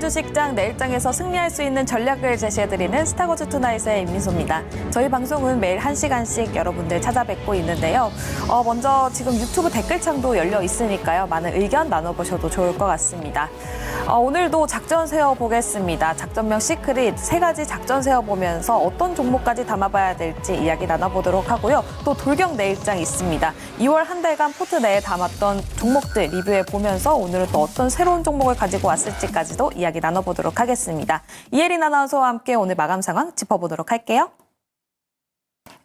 주식장 내일장에서 승리할 수 있는 전략을 제시해드리는 스타거즈 투나잇의 임민소입니다. 저희 방송은 매일 1시간씩 여러분들 찾아뵙고 있는데요. 먼저 지금 유튜브 댓글창도 열려 있으니까요. 많은 의견 나눠보셔도 좋을 것 같습니다. 오늘도 작전 세워보겠습니다. 작전명 시크릿 3가지 작전 세워보면서 어떤 종목까지 담아봐야 될지 이야기 나눠보도록 하고요. 또 돌격 내일장 있습니다. 2월 한 달간 포트 내에 담았던 종목들 리뷰해보면서 오늘은 또 어떤 새로운 종목을 가지고 왔을지까지도 이야기 나눠보도록 하겠습니다. 이혜린 아나운서와 함께 오늘 마감 상황 짚어보도록 할게요.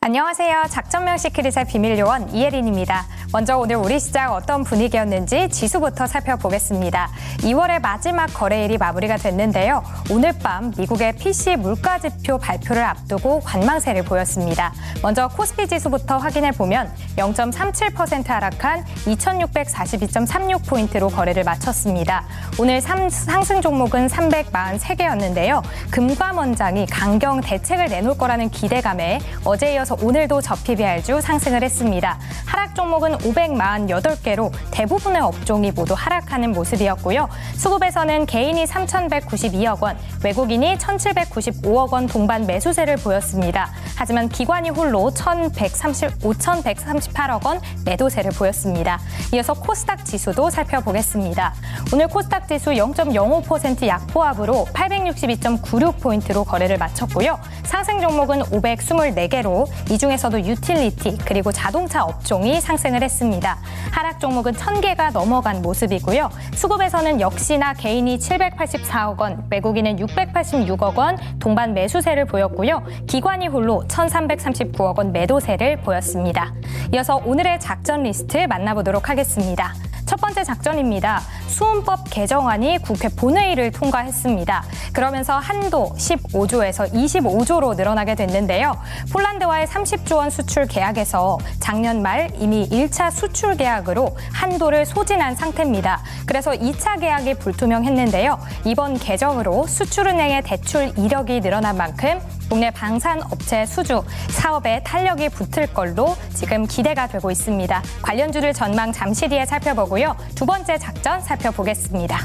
안녕하세요. 작전명 시크릿의 비밀요원 이혜린입니다. 먼저 오늘 우리 시장 어떤 분위기였는지 지수부터 살펴보겠습니다. 2월의 마지막 거래일이 마무리가 됐는데요. 오늘 밤 미국의 PC 물가지표 발표를 앞두고 관망세를 보였습니다. 먼저 코스피 지수부터 확인해보면 0.37% 하락한 2642.36포인트로 거래를 마쳤습니다. 오늘 상승 종목은 343개였는데요. 금감원장이 강경 대책을 내놓을 거라는 기대감에 어제 이어서 오늘도 저PBR주 상승을 했습니다. 하락 종목은 548개로 대부분의 업종이 모두 하락하는 모습이었고요. 수급에서는 개인이 3,192억 원, 외국인이 1,795억 원 동반 매수세를 보였습니다. 하지만 기관이 홀로 5,138억 원 매도세를 보였습니다. 이어서 코스닥 지수도 살펴보겠습니다. 오늘 코스닥 지수 0.05% 약보합으로 862.96포인트로 거래를 마쳤고요. 상승 종목은 524개로 이 중에서도 유틸리티 그리고 자동차 업종이 상승을 했습니다. 하락 종목은 1,000개가 넘어간 모습이고요. 수급에서는 역시나 개인이 784억 원, 외국인은 686억 원 동반 매수세를 보였고요. 기관이 홀로 1,339억 원 매도세를 보였습니다. 이어서 오늘의 작전 리스트 만나보도록 하겠습니다. 첫 번째 작전입니다. 수온법 개정안이 국회 본회의를 통과했습니다. 그러면서 한도 15조에서 25조로 늘어나게 됐는데요. 폴란드와의 30조 원 수출 계약에서 작년 말 이미 1차 수출 계약으로 한도를 소진한 상태입니다. 그래서 2차 계약이 불투명했는데요. 이번 개정으로 수출은행의 대출 이력이 늘어난 만큼 국내 방산업체 수주, 사업에 탄력이 붙을 걸로 지금 기대가 되고 있습니다. 관련주들 전망 잠시 뒤에 살펴보고요. 두 번째 작전 살펴보겠습니다.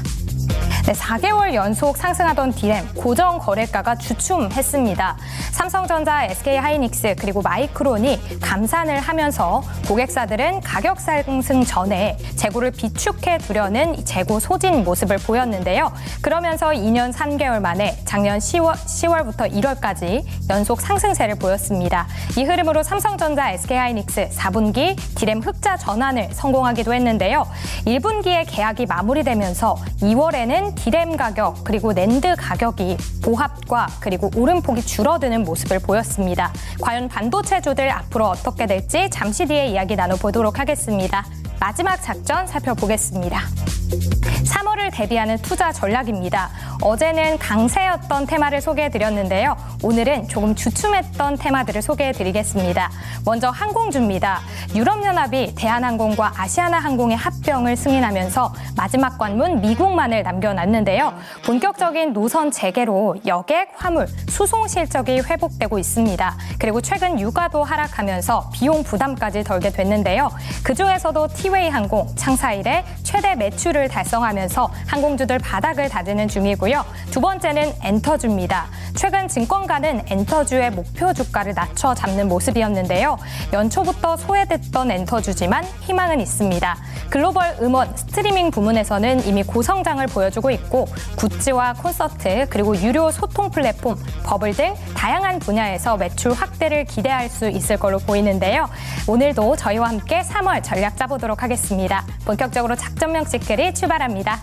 네, 4개월 연속 상승하던 디램, 고정 거래가가 주춤했습니다. 삼성전자, SK하이닉스 그리고 마이크론이 감산을 하면서 고객사들은 가격 상승 전에 재고를 비축해 두려는 재고 소진 모습을 보였는데요. 그러면서 2년 3개월 만에 작년 10월부터 1월까지 연속 상승세를 보였습니다. 이 흐름으로 삼성전자, SK하이닉스 4분기 디램 흑자 전환을 성공하기도 했는데요. 1분기에 계약이 마무리되면서 2월에는 디램 가격 그리고 낸드 가격이 보합과 그리고 오름폭이 줄어드는 모습을 보였습니다. 과연 반도체주들 앞으로 어떻게 될지 잠시 뒤에 이야기 나눠보도록 하겠습니다. 마지막 작전 살펴보겠습니다. 3월을 대비하는 투자 전략입니다. 어제는 강세였던 테마를 소개해드렸는데요. 오늘은 조금 주춤했던 테마들을 소개해드리겠습니다. 먼저 항공주입니다. 유럽연합이 대한항공과 아시아나항공의 합병을 승인하면서 마지막 관문 미국만을 남겨놨는데요. 본격적인 노선 재개로 여객, 화물, 수송 실적이 회복되고 있습니다. 그리고 최근 유가도 하락하면서 비용 부담까지 덜게 됐는데요. 그중에서도 티웨이 항공 창사 이래 최대 매출을 달성하면서 항공주들 바닥을 다지는 중이고요. 두 번째는 엔터주입니다. 최근 증권가는 엔터주의 목표 주가를 낮춰 잡는 모습이었는데요. 연초부터 소외됐던 엔터주지만 희망은 있습니다. 글로벌 음원, 스트리밍 부문에서는 이미 고성장을 보여주고 있고 굿즈와 콘서트, 그리고 유료 소통 플랫폼, 버블 등 다양한 분야에서 매출 확대를 기대할 수 있을 걸로 보이는데요. 오늘도 저희와 함께 3월 전략 짜보도록 하겠습니다. 본격적으로 작전명 시크릿 출발합니다.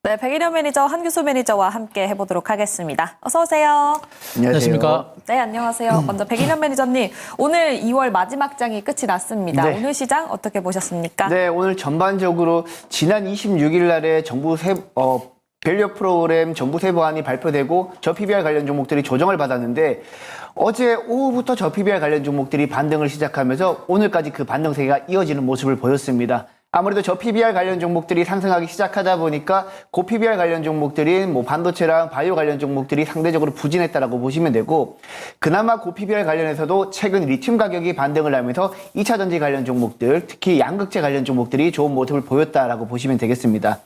네, 백일현 매니저, 한규수 매니저와 함께 해보도록 하겠습니다. 어서 오세요. 안녕하십니까? 네, 안녕하세요. 먼저 백일현 매니저님, 오늘 2월 마지막 장이 끝이 났습니다. 네. 오늘 시장 어떻게 보셨습니까? 네, 오늘 전반적으로 지난 26일 날에 밸류 프로그램 정부 세부안이 발표되고 저PBR 관련 종목들이 조정을 받았는데 어제 오후부터 저PBR 관련 종목들이 반등을 시작하면서 오늘까지 그 반등세가 이어지는 모습을 보였습니다. 아무래도 저PBR 관련 종목들이 상승하기 시작하다 보니까 고PBR 관련 종목들인 반도체랑 바이오 관련 종목들이 상대적으로 부진했다라고 보시면 되고, 그나마 고PBR 관련해서도 최근 리튬 가격이 반등을 하면서 2차 전지 관련 종목들, 특히 양극재 관련 종목들이 좋은 모습을 보였다라고 보시면 되겠습니다.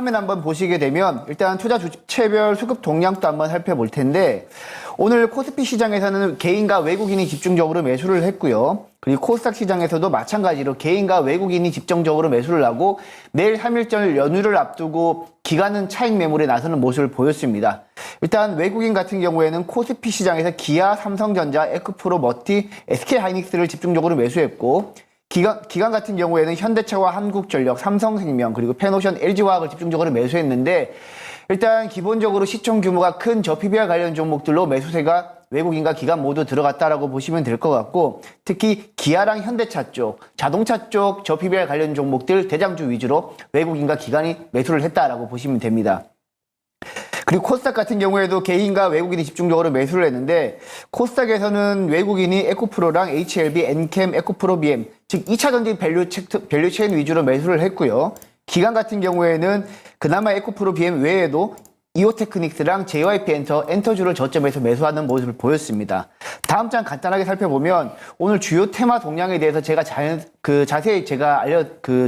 화면 한번 보시게 되면 일단 투자 주체별 수급 동향도 한번 살펴볼 텐데 오늘 코스피 시장에서는 개인과 외국인이 집중적으로 매수를 했고요. 그리고 코스닥 시장에서도 마찬가지로 개인과 외국인이 집중적으로 매수를 하고 내일 3일절 연휴를 앞두고 기관은 차익 매물에 나서는 모습을 보였습니다. 일단 외국인 같은 경우에는 코스피 시장에서 기아, 삼성전자, 에크프로, 머티, SK하이닉스를 집중적으로 매수했고 기관 같은 경우에는 현대차와 한국전력, 삼성생명, 그리고 페노션, LG화학을 집중적으로 매수했는데 일단 기본적으로 시총 규모가 큰 저PBR 관련 종목들로 매수세가 외국인과 기관 모두 들어갔다라고 보시면 될 것 같고 특히 기아랑 현대차 쪽, 자동차 쪽 저PBR 관련 종목들 대장주 위주로 외국인과 기관이 매수를 했다라고 보시면 됩니다. 그리고 코스닥 같은 경우에도 개인과 외국인이 집중적으로 매수를 했는데 코스닥에서는 외국인이 에코프로랑 HLB, 엔캠, 에코프로 BM 즉 2차전지 밸류체인 위주로 매수를 했고요. 기관 같은 경우에는 그나마 에코프로 BM 외에도 이오테크닉스랑 JYP 엔터주를 저점에서 매수하는 모습을 보였습니다. 다음 장 간단하게 살펴보면 오늘 주요 테마 동향에 대해서 제가 자세히 제가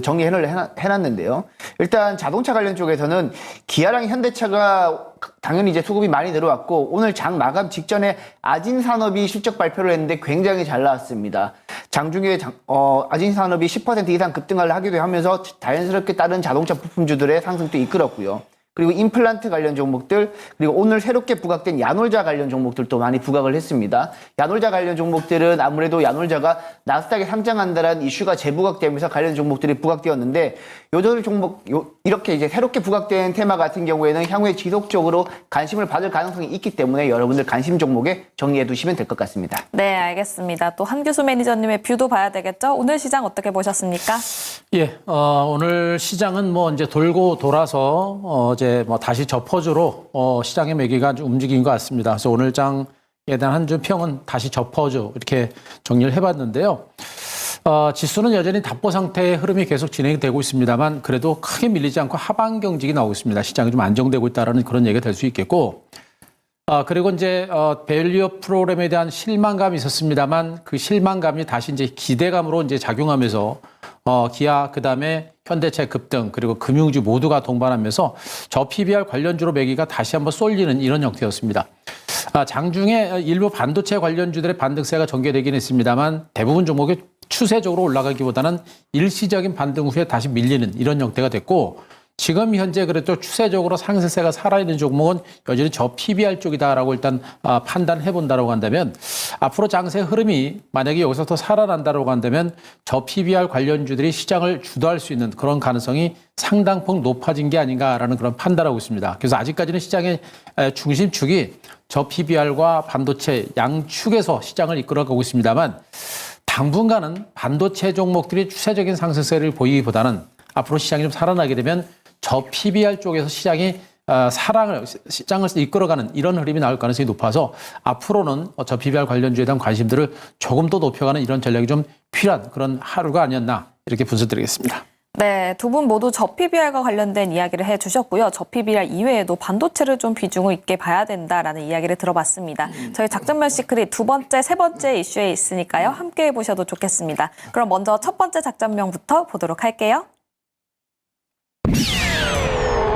정리해놨는데요. 일단 자동차 관련 쪽에서는 기아랑 현대차가 당연히 이제 수급이 많이 들어왔고 오늘 장 마감 직전에 아진산업이 실적 발표를 했는데 굉장히 잘 나왔습니다. 장중에 아진산업이 10% 이상 급등을 하기도 하면서 자연스럽게 다른 자동차 부품주들의 상승도 이끌었고요. 그리고 임플란트 관련 종목들, 그리고 오늘 새롭게 부각된 야놀자 관련 종목들도 많이 부각을 했습니다. 야놀자 관련 종목들은 아무래도 야놀자가 나스닥에 상장한다는 이슈가 재부각되면서 관련 종목들이 부각되었는데 이렇게 이제 새롭게 부각된 테마 같은 경우에는 향후에 지속적으로 관심을 받을 가능성이 있기 때문에 여러분들 관심 종목에 정리해 두시면 될 것 같습니다. 네, 알겠습니다. 또 한규수 매니저님의 뷰도 봐야 되겠죠? 오늘 시장 어떻게 보셨습니까? 예, 오늘 시장은 뭐 이제 돌고 돌아서 이제 뭐 다시 저퍼주로 시장의 매기가 좀 움직인 것 같습니다. 그래서 오늘 장에 대한 한 주 평은 다시 저퍼주 이렇게 정리를 해봤는데요. 지수는 여전히 답보 상태의 흐름이 계속 진행되고 있습니다만 그래도 크게 밀리지 않고 하방 경직이 나오고 있습니다. 시장이 좀 안정되고 있다는 그런 얘기가 될 수 있겠고. 그리고 이제 밸류업 프로그램에 대한 실망감이 있었습니다만 그 실망감이 다시 이제 기대감으로 이제 작용하면서 기아 그다음에 현대차 급등 그리고 금융주 모두가 동반하면서 저 PBR 관련주로 매기가 다시 한번 쏠리는 이런 형태였습니다. 장중에 일부 반도체 관련주들의 반등세가 전개되긴 했습니다만 대부분 종목이 추세적으로 올라가기보다는 일시적인 반등 후에 다시 밀리는 이런 형태가 됐고 지금 현재 그래도 추세적으로 상승세가 살아있는 종목은 여전히 저 PBR 쪽이다라고 일단 판단해 본다라고 한다면 앞으로 장세 흐름이 만약에 여기서 더 살아난다라고 한다면 저 PBR 관련주들이 시장을 주도할 수 있는 그런 가능성이 상당폭 높아진 게 아닌가라는 그런 판단하고 있습니다. 그래서 아직까지는 시장의 중심축이 저 PBR과 반도체 양축에서 시장을 이끌어가고 있습니다만 당분간은 반도체 종목들이 추세적인 상승세를 보이기보다는 앞으로 시장이 좀 살아나게 되면 저 PBR 쪽에서 시장을 이끌어가는 이런 흐름이 나올 가능성이 높아서 앞으로는 저 PBR 관련주에 대한 관심들을 조금 더 높여가는 이런 전략이 좀 필요한 그런 하루가 아니었나 이렇게 분석드리겠습니다. 네, 두 분 모두 저PBR과 관련된 이야기를 해주셨고요. 저PBR 이외에도 반도체를 좀 비중을 있게 봐야 된다라는 이야기를 들어봤습니다. 저희 작전면 시크릿 두 번째, 세 번째 이슈에 있으니까요. 함께 해보셔도 좋겠습니다. 그럼 먼저 첫 번째 작전명부터 보도록 할게요.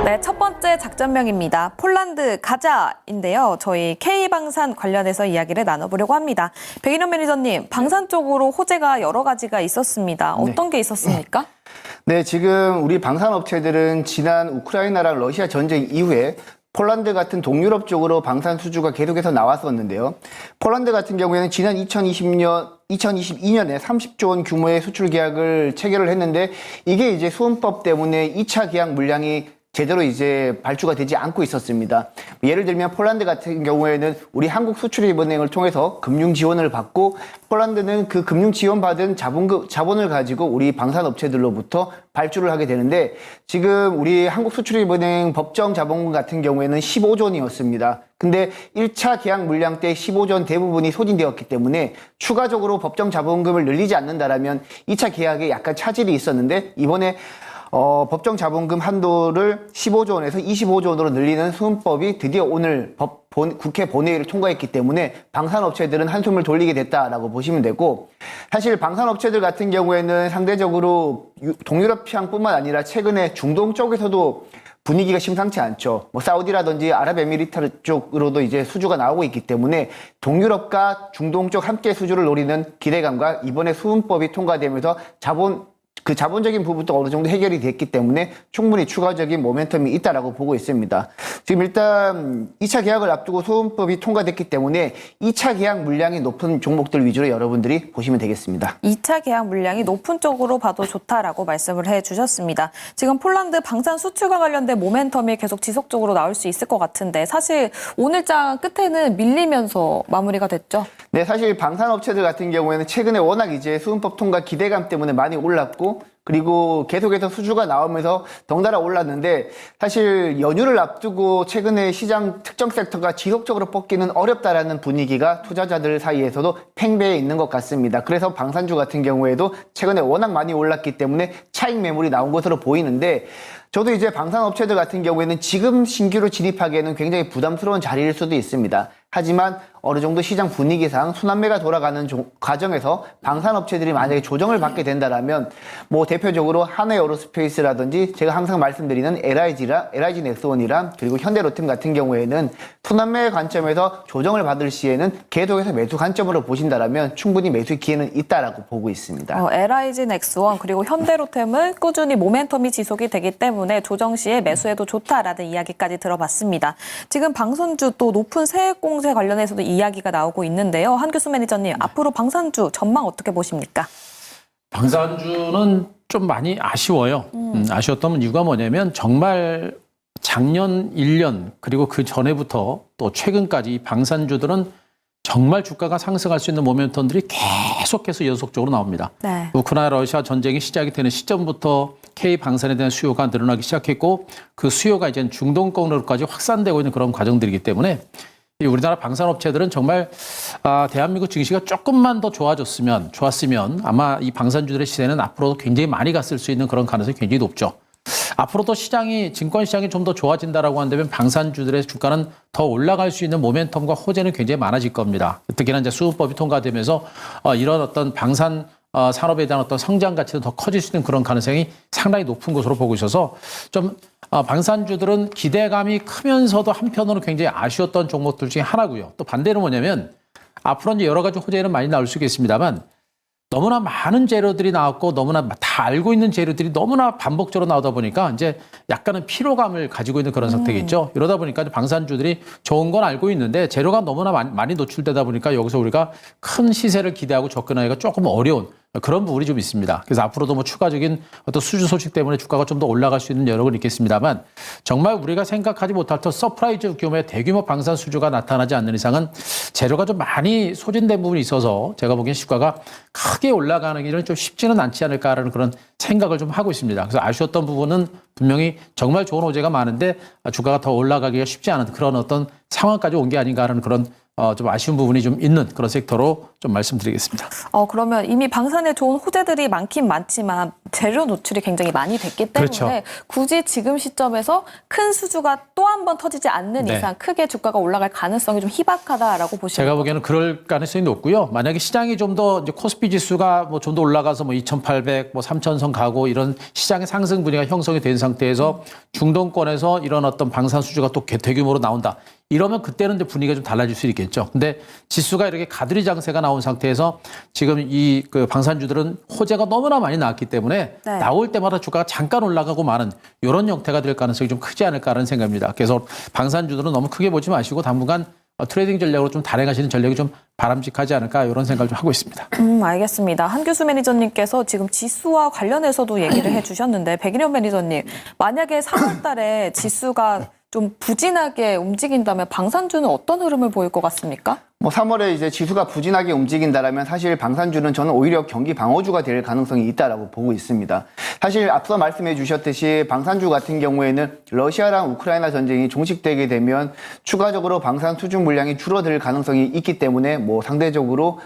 네, 첫 번째 작전명입니다. 폴란드 가자인데요. 저희 K방산 관련해서 이야기를 나눠보려고 합니다. 백인원 매니저님, 방산 쪽으로 호재가 여러 가지가 있었습니다. 어떤 게 있었습니까? 네, 지금 우리 방산업체들은 지난 우크라이나랑 러시아 전쟁 이후에 폴란드 같은 동유럽 쪽으로 방산 수주가 계속해서 나왔었는데요. 폴란드 같은 경우에는 지난 2022년에 30조 원 규모의 수출 계약을 체결을 했는데 이게 이제 수은법 때문에 2차 계약 물량이 제대로 이제 발주가 되지 않고 있었습니다. 예를 들면 폴란드 같은 경우에는 우리 한국수출입은행을 통해서 금융 지원을 받고 폴란드는 그 금융 지원 받은 자본을 가지고 우리 방산업체들로부터 발주를 하게 되는데 지금 우리 한국수출입은행 법정 자본금 같은 경우에는 15조 원이었습니다. 근데 1차 계약 물량 때 15조 원 대부분이 소진되었기 때문에 추가적으로 법정 자본금을 늘리지 않는다라면 2차 계약에 약간 차질이 있었는데 이번에 법정 자본금 한도를 15조 원에서 25조 원으로 늘리는 수문법이 드디어 오늘 국회 본회의를 통과했기 때문에 방산업체들은 한숨을 돌리게 됐다라고 보시면 되고, 사실 방산업체들 같은 경우에는 상대적으로 동유럽 시장뿐만 아니라 최근에 중동 쪽에서도 분위기가 심상치 않죠. 뭐 사우디라든지 아랍에미리트 쪽으로도 이제 수주가 나오고 있기 때문에 동유럽과 중동 쪽 함께 수주를 노리는 기대감과 이번에 수문법이 통과되면서 자본적인 부분도 어느 정도 해결이 됐기 때문에 충분히 추가적인 모멘텀이 있다라고 보고 있습니다. 지금 일단 2차 계약을 앞두고 소음법이 통과됐기 때문에 2차 계약 물량이 높은 종목들 위주로 여러분들이 보시면 되겠습니다. 2차 계약 물량이 높은 쪽으로 봐도 좋다라고 말씀을 해주셨습니다. 지금 폴란드 방산 수출과 관련된 모멘텀이 계속 지속적으로 나올 수 있을 것 같은데 사실 오늘장 끝에는 밀리면서 마무리가 됐죠? 네, 사실 방산업체들 같은 경우에는 최근에 워낙 이제 수음법 통과 기대감 때문에 많이 올랐고, 그리고 계속해서 수주가 나오면서 덩달아 올랐는데, 사실 연휴를 앞두고 최근에 시장 특정 섹터가 지속적으로 뽑기는 어렵다라는 분위기가 투자자들 사이에서도 팽배해 있는 것 같습니다. 그래서 방산주 같은 경우에도 최근에 워낙 많이 올랐기 때문에 차익 매물이 나온 것으로 보이는데, 저도 이제 방산업체들 같은 경우에는 지금 신규로 진입하기에는 굉장히 부담스러운 자리일 수도 있습니다. 하지만 어느 정도 시장 분위기상 순환매가 돌아가는 과정에서 방산업체들이 만약에 조정을 받게 된다라면, 뭐 대표적으로 한해에어로스페이스라든지 제가 항상 말씀드리는 LIG 넥스원이랑 그리고 현대로템 같은 경우에는 순환매 관점에서 조정을 받을 시에는 계속해서 매수 관점으로 보신다라면 충분히 매수 기회는 있다라고 보고 있습니다. LIG 넥스원 그리고 현대로템은 꾸준히 모멘텀이 지속이 되기 때문에 조정 시에 매수해도 좋다라는 이야기까지 들어봤습니다. 지금 방산주 또 높은 세액 공제 관련해서도 이야기가 나오고 있는데요. 한규수 매니저님, 앞으로 방산주 전망 어떻게 보십니까? 방산주는 좀 많이 아쉬워요. 아쉬웠던 이유가 뭐냐면 정말 작년 1년 그리고 그 전에부터 또 최근까지 이 방산주들은 정말 주가가 상승할 수 있는 모멘텀들이 계속해서 연속적으로 나옵니다. 네. 우크라이나 러시아 전쟁이 시작이 되는 시점부터 K방산에 대한 수요가 늘어나기 시작했고, 그 수요가 이제 중동권으로까지 확산되고 있는 그런 과정들이기 때문에 이 우리나라 방산업체들은 정말 대한민국 증시가 조금만 더 좋았으면 아마 이 방산주들의 시세는 앞으로도 굉장히 많이 갔을 수 있는 그런 가능성이 굉장히 높죠. 앞으로도 증권시장이 좀 더 좋아진다라고 한다면 방산주들의 주가는 더 올라갈 수 있는 모멘텀과 호재는 굉장히 많아질 겁니다. 특히나 이제 수급법이 통과되면서 이런 어떤 방산 산업에 대한 어떤 성장 가치도 더 커질 수 있는 그런 가능성이 상당히 높은 것으로 보고 있어서 좀 방산주들은 기대감이 크면서도 한편으로는 굉장히 아쉬웠던 종목들 중에 하나고요. 또 반대로 뭐냐면 앞으로 이제 여러 가지 호재는 많이 나올 수 있겠습니다만 너무나 많은 재료들이 나왔고 너무나 다 알고 있는 재료들이 너무나 반복적으로 나오다 보니까 이제 약간은 피로감을 가지고 있는 그런 상태가 있죠. 이러다 보니까 방산주들이 좋은 건 알고 있는데 재료가 너무나 많이 노출되다 보니까 여기서 우리가 큰 시세를 기대하고 접근하기가 조금 어려운 그런 부분이 좀 있습니다. 그래서 앞으로도 뭐 추가적인 어떤 수주 소식 때문에 주가가 좀 더 올라갈 수 있는 여력은 있겠습니다만 정말 우리가 생각하지 못할 또 서프라이즈 규모의 대규모 방산 수주가 나타나지 않는 이상은 재료가 좀 많이 소진된 부분이 있어서 제가 보기엔 주가가 크게 올라가는 일은 좀 쉽지는 않지 않을까라는 그런 생각을 좀 하고 있습니다. 그래서 아쉬웠던 부분은 분명히 정말 좋은 호재가 많은데 주가가 더 올라가기가 쉽지 않은 그런 어떤 상황까지 온 게 아닌가 하는 그런 좀 아쉬운 부분이 좀 있는 그런 섹터로 좀 말씀드리겠습니다. 그러면 이미 방산에 좋은 호재들이 많긴 많지만 재료 노출이 굉장히 많이 됐기 때문에 그렇죠. 굳이 지금 시점에서 큰 수주가 또 한 번 터지지 않는 네. 이상 크게 주가가 올라갈 가능성이 좀 희박하다라고 보시는 제가 거죠? 보기에는 그럴 가능성이 높고요. 만약에 시장이 좀 더 이제 코스피 지수가 뭐 좀 더 올라가서 뭐 2,800, 뭐 3,000선 가고 이런 시장의 상승 분위기가 형성이 된 상태에서 중동권에서 이런 어떤 방산 수주가 또 대규모로 나온다. 이러면 그때는 이제 분위기가 좀 달라질 수 있겠죠. 근데 지수가 이렇게 가두리 장세가 나온 상태에서 지금 이 그 방산주들은 호재가 너무나 많이 나왔기 때문에 네. 나올 때마다 주가가 잠깐 올라가고 마는 이런 형태가 될 가능성이 좀 크지 않을까라는 생각입니다. 그래서 방산주들은 너무 크게 보지 마시고 당분간 트레이딩 전략으로 좀 단행하시는 전략이 좀 바람직하지 않을까 이런 생각을 좀 하고 있습니다. 알겠습니다. 한규수 매니저님께서 지금 지수와 관련해서도 얘기를 해주셨는데 백인현 매니저님, 만약에 3월 달에 지수가 좀 부진하게 움직인다면 방산주는 어떤 흐름을 보일 것 같습니까? 뭐 3월에 이제 지수가 부진하게 움직인다라면 사실 방산주는 저는 오히려 경기 방어주가 될 가능성이 있다라고 보고 있습니다. 사실 앞서 말씀해 주셨듯이 방산주 같은 경우에는 러시아랑 우크라이나 전쟁이 종식되게 되면 추가적으로 방산 수주 물량이 줄어들 가능성이 있기 때문에 뭐 상대적으로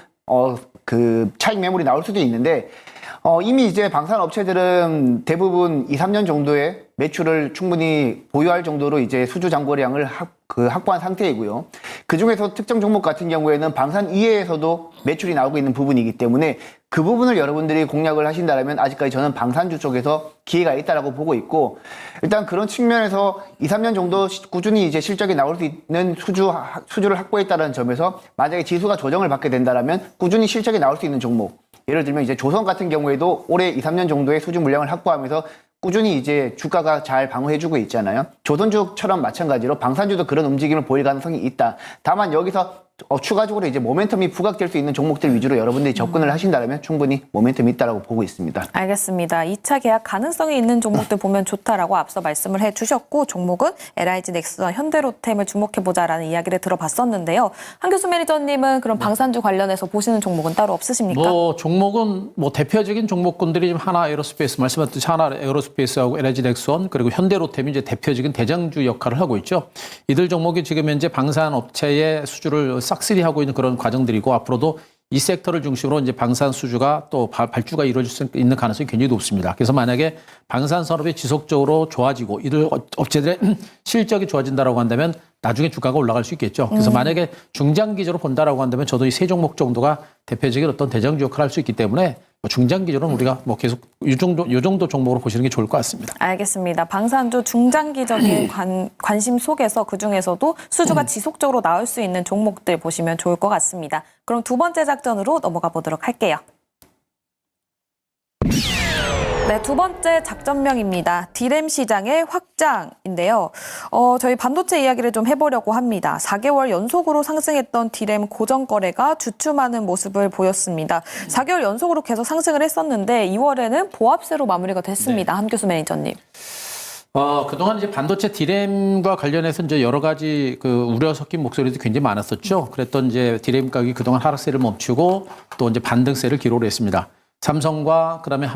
그 차익 매물이 나올 수도 있는데 이미 이제 방산 업체들은 대부분 2, 3년 정도의 매출을 충분히 보유할 정도로 이제 수주 잔고량을 확보한 상태이고요. 그 중에서 특정 종목 같은 경우에는 방산 이외에서도 매출이 나오고 있는 부분이기 때문에 그 부분을 여러분들이 공략을 하신다면 아직까지 저는 방산주 쪽에서 기회가 있다라고 보고 있고, 일단 그런 측면에서 2, 3년 정도 꾸준히 이제 실적이 나올 수 있는 수주를 확보했다는 점에서 만약에 지수가 조정을 받게 된다면 꾸준히 실적이 나올 수 있는 종목, 예를 들면 이제 조선 같은 경우에도 올해 2, 3년 정도의 수주 물량을 확보하면서 꾸준히 이제 주가가 잘 방어해주고 있잖아요. 조선주처럼 마찬가지로 방산주도 그런 움직임을 보일 가능성이 있다. 다만 여기서 추가적으로 이제 모멘텀이 부각될 수 있는 종목들 위주로 여러분들이 접근을 하신다면 충분히 모멘텀이 있다라고 보고 있습니다. 알겠습니다. 2차 계약 가능성이 있는 종목들 보면 좋다라고 앞서 말씀을 해주셨고, 종목은 LIG 넥스와 현대로템을 주목해보자라는 이야기를 들어봤었는데요. 한교수 매니저님은 그럼 방산주 관련해서 보시는 종목은 따로 없으십니까? 종목은 대표적인 종목군들이 지금 하나 에어로스페이스 말씀하셨듯이 하나 에어로스페이스하고 LIG 넥스원 그리고 현대로템이 이제 대표적인 대장주 역할을 하고 있죠. 이들 종목이 지금 현재 방산 업체의 수주를 싹쓸이 하고 있는 그런 과정들이고, 앞으로도 이 섹터를 중심으로 이제 방산 수주가 또 발주가 이루어질 수 있는 가능성이 굉장히 높습니다. 그래서 만약에 방산 산업이 지속적으로 좋아지고 이들 업체들의 실적이 좋아진다라고 한다면 나중에 주가가 올라갈 수 있겠죠. 그래서 만약에 중장기적으로 본다라고 한다면 저도 이 세 종목 정도가 대표적인 어떤 대장주 역할을 할 수 있기 때문에 중장기적으로는 우리가 계속 요 정도 종목으로 보시는 게 좋을 것 같습니다. 알겠습니다. 방산주 중장기적인 관심 속에서 그중에서도 수주가 지속적으로 나올 수 있는 종목들 보시면 좋을 것 같습니다. 그럼 두 번째 작전으로 넘어가 보도록 할게요. 네, 두 번째 작전명입니다. 디램 시장의 확장인데요. 저희 반도체 이야기를 좀 해보려고 합니다. 4개월 연속으로 상승했던 디램 고정 거래가 주춤하는 모습을 보였습니다. 4개월 연속으로 계속 상승을 했었는데 2월에는 보합세로 마무리가 됐습니다. 한교수 매니저님. 그동안 이제 반도체 디램과 관련해서 이제 여러 가지 우려 섞인 목소리도 굉장히 많았었죠. 그랬던 이제 디램 가격이 그동안 하락세를 멈추고 또 이제 반등세를 기록을 했습니다. 삼성과 그다음에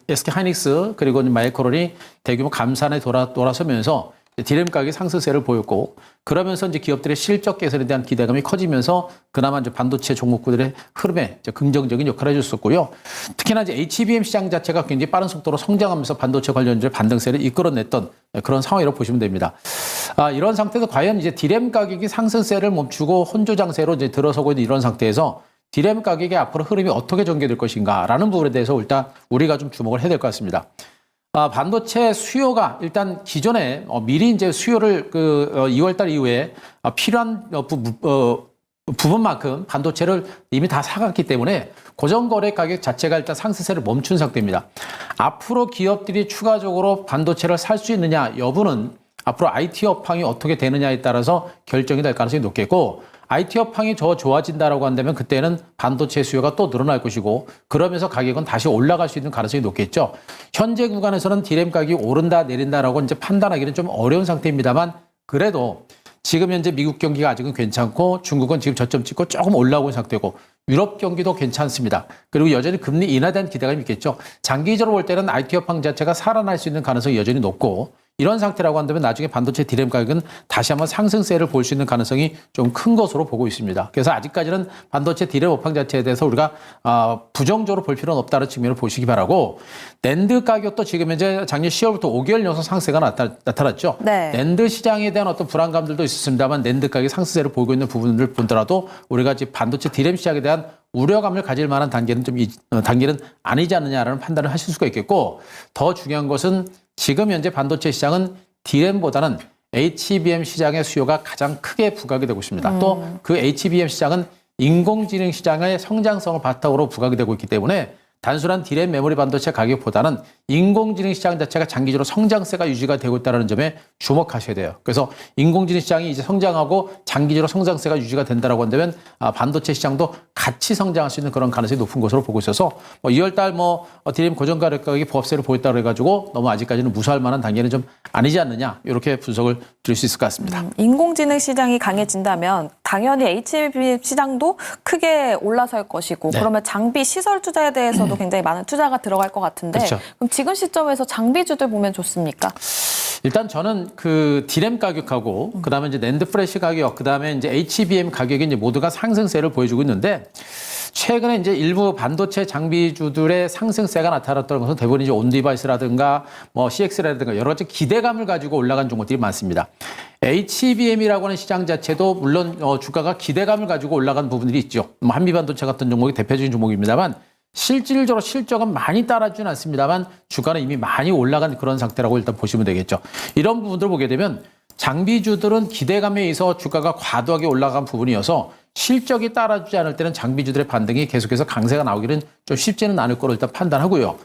SK 하이닉스 그리고 마이크론이 대규모 감산에 돌아서면서 디램 가격이 상승세를 보였고, 그러면서 이제 기업들의 실적 개선에 대한 기대감이 커지면서 그나마 이제 반도체 종목들의 흐름에 이제 긍정적인 역할을 해줬었고요. 특히나 이제 HBM 시장 자체가 굉장히 빠른 속도로 성장하면서 반도체 관련주의 반등세를 이끌어냈던 그런 상황이라고 보시면 됩니다. 이런 상태에서 과연 이제 디램 가격이 상승세를 멈추고 혼조 장세로 이제 들어서고 있는 이런 상태에서 디램 가격의 앞으로 흐름이 어떻게 전개될 것인가라는 부분에 대해서 일단 우리가 좀 주목을 해야 될 것 같습니다. 반도체 수요가 일단 기존에 미리 이제 수요를 2월달 이후에 필요한 부분만큼 반도체를 이미 다 사갔기 때문에 고정거래 가격 자체가 일단 상승세를 멈춘 상태입니다. 앞으로 기업들이 추가적으로 반도체를 살 수 있느냐 여부는 앞으로 IT 업황이 어떻게 되느냐에 따라서 결정이 될 가능성이 높겠고, IT 업황이 좋아진다라고 한다면 그때는 반도체 수요가 또 늘어날 것이고, 그러면서 가격은 다시 올라갈 수 있는 가능성이 높겠죠. 현재 구간에서는 디램 가격이 오른다 내린다라고 이제 판단하기는 좀 어려운 상태입니다만, 그래도 지금 현재 미국 경기가 아직은 괜찮고 중국은 지금 저점 찍고 조금 올라오고 있는 상태고 유럽 경기도 괜찮습니다. 그리고 여전히 금리 인하에 대한 기대감이 있겠죠. 장기적으로 볼 때는 IT 업황 자체가 살아날 수 있는 가능성이 여전히 높고, 이런 상태라고 한다면 나중에 반도체 디램 가격은 다시 한번 상승세를 볼 수 있는 가능성이 좀 큰 것으로 보고 있습니다. 그래서 아직까지는 반도체 디램 업황 자체에 대해서 우리가 부정적으로 볼 필요는 없다는 측면을 보시기 바라고, 낸드 가격도 지금 현재 작년 10월부터 5개월 연속 상승세가 나타났죠. 네. 낸드 시장에 대한 어떤 불안감들도 있었습니다만 낸드 가격이 상승세를 보이고 있는 부분을 보더라도 우리가 지금 반도체 디램 시장에 대한 우려감을 가질 만한 단계는 단계는 아니지 않느냐라는 판단을 하실 수가 있겠고, 더 중요한 것은 지금 현재 반도체 시장은 디램보다는 HBM 시장의 수요가 가장 크게 부각이 되고 있습니다. 또 그 HBM 시장은 인공지능 시장의 성장성을 바탕으로 부각이 되고 있기 때문에 단순한 디램 메모리 반도체 가격보다는 인공지능 시장 자체가 장기적으로 성장세가 유지가 되고 있다는 점에 주목하셔야 돼요. 그래서 인공지능 시장이 이제 성장하고 장기적으로 성장세가 유지가 된다라고 한다면 반도체 시장도 같이 성장할 수 있는 그런 가능성이 높은 것으로 보고 있어서 2월달 디램 고정 가격이 보합세를 보였다고 해가지고 너무 아직까지는 무시할 만한 단계는 좀 아니지 않느냐, 이렇게 분석을 드릴 수 있을 것 같습니다. 인공지능 시장이 강해진다면 당연히 HBM 시장도 크게 올라설 것이고, 네. 그러면 장비 시설 투자에 대해서도 굉장히 많은 투자가 들어갈 것 같은데, 그렇죠. 그럼 지금 시점에서 장비주들 보면 좋습니까? 일단 저는 그 디램 가격하고 그다음에 이제 낸드 프레시 가격, 그다음에 이제 HBM 가격이 이제 모두가 상승세를 보여주고 있는데, 최근에 이제 일부 반도체 장비주들의 상승세가 나타났던 것은 대부분 이제 온디바이스라든가 뭐 CX라든가 여러 가지 기대감을 가지고 올라간 종목들이 많습니다. HBM이라고 하는 시장 자체도 물론 주가가 기대감을 가지고 올라간 부분들이 있죠. 뭐 한미반도체 같은 종목이 대표적인 종목입니다만 실질적으로 실적은 많이 따라주진 않습니다만 주가는 이미 많이 올라간 그런 상태라고 일단 보시면 되겠죠. 이런 부분들을 보게 되면 장비주들은 기대감에 의해서 주가가 과도하게 올라간 부분이어서 실적이 따라주지 않을 때는 장비주들의 반등이 계속해서 강세가 나오기는 좀 쉽지는 않을 거로 일단 판단하고요.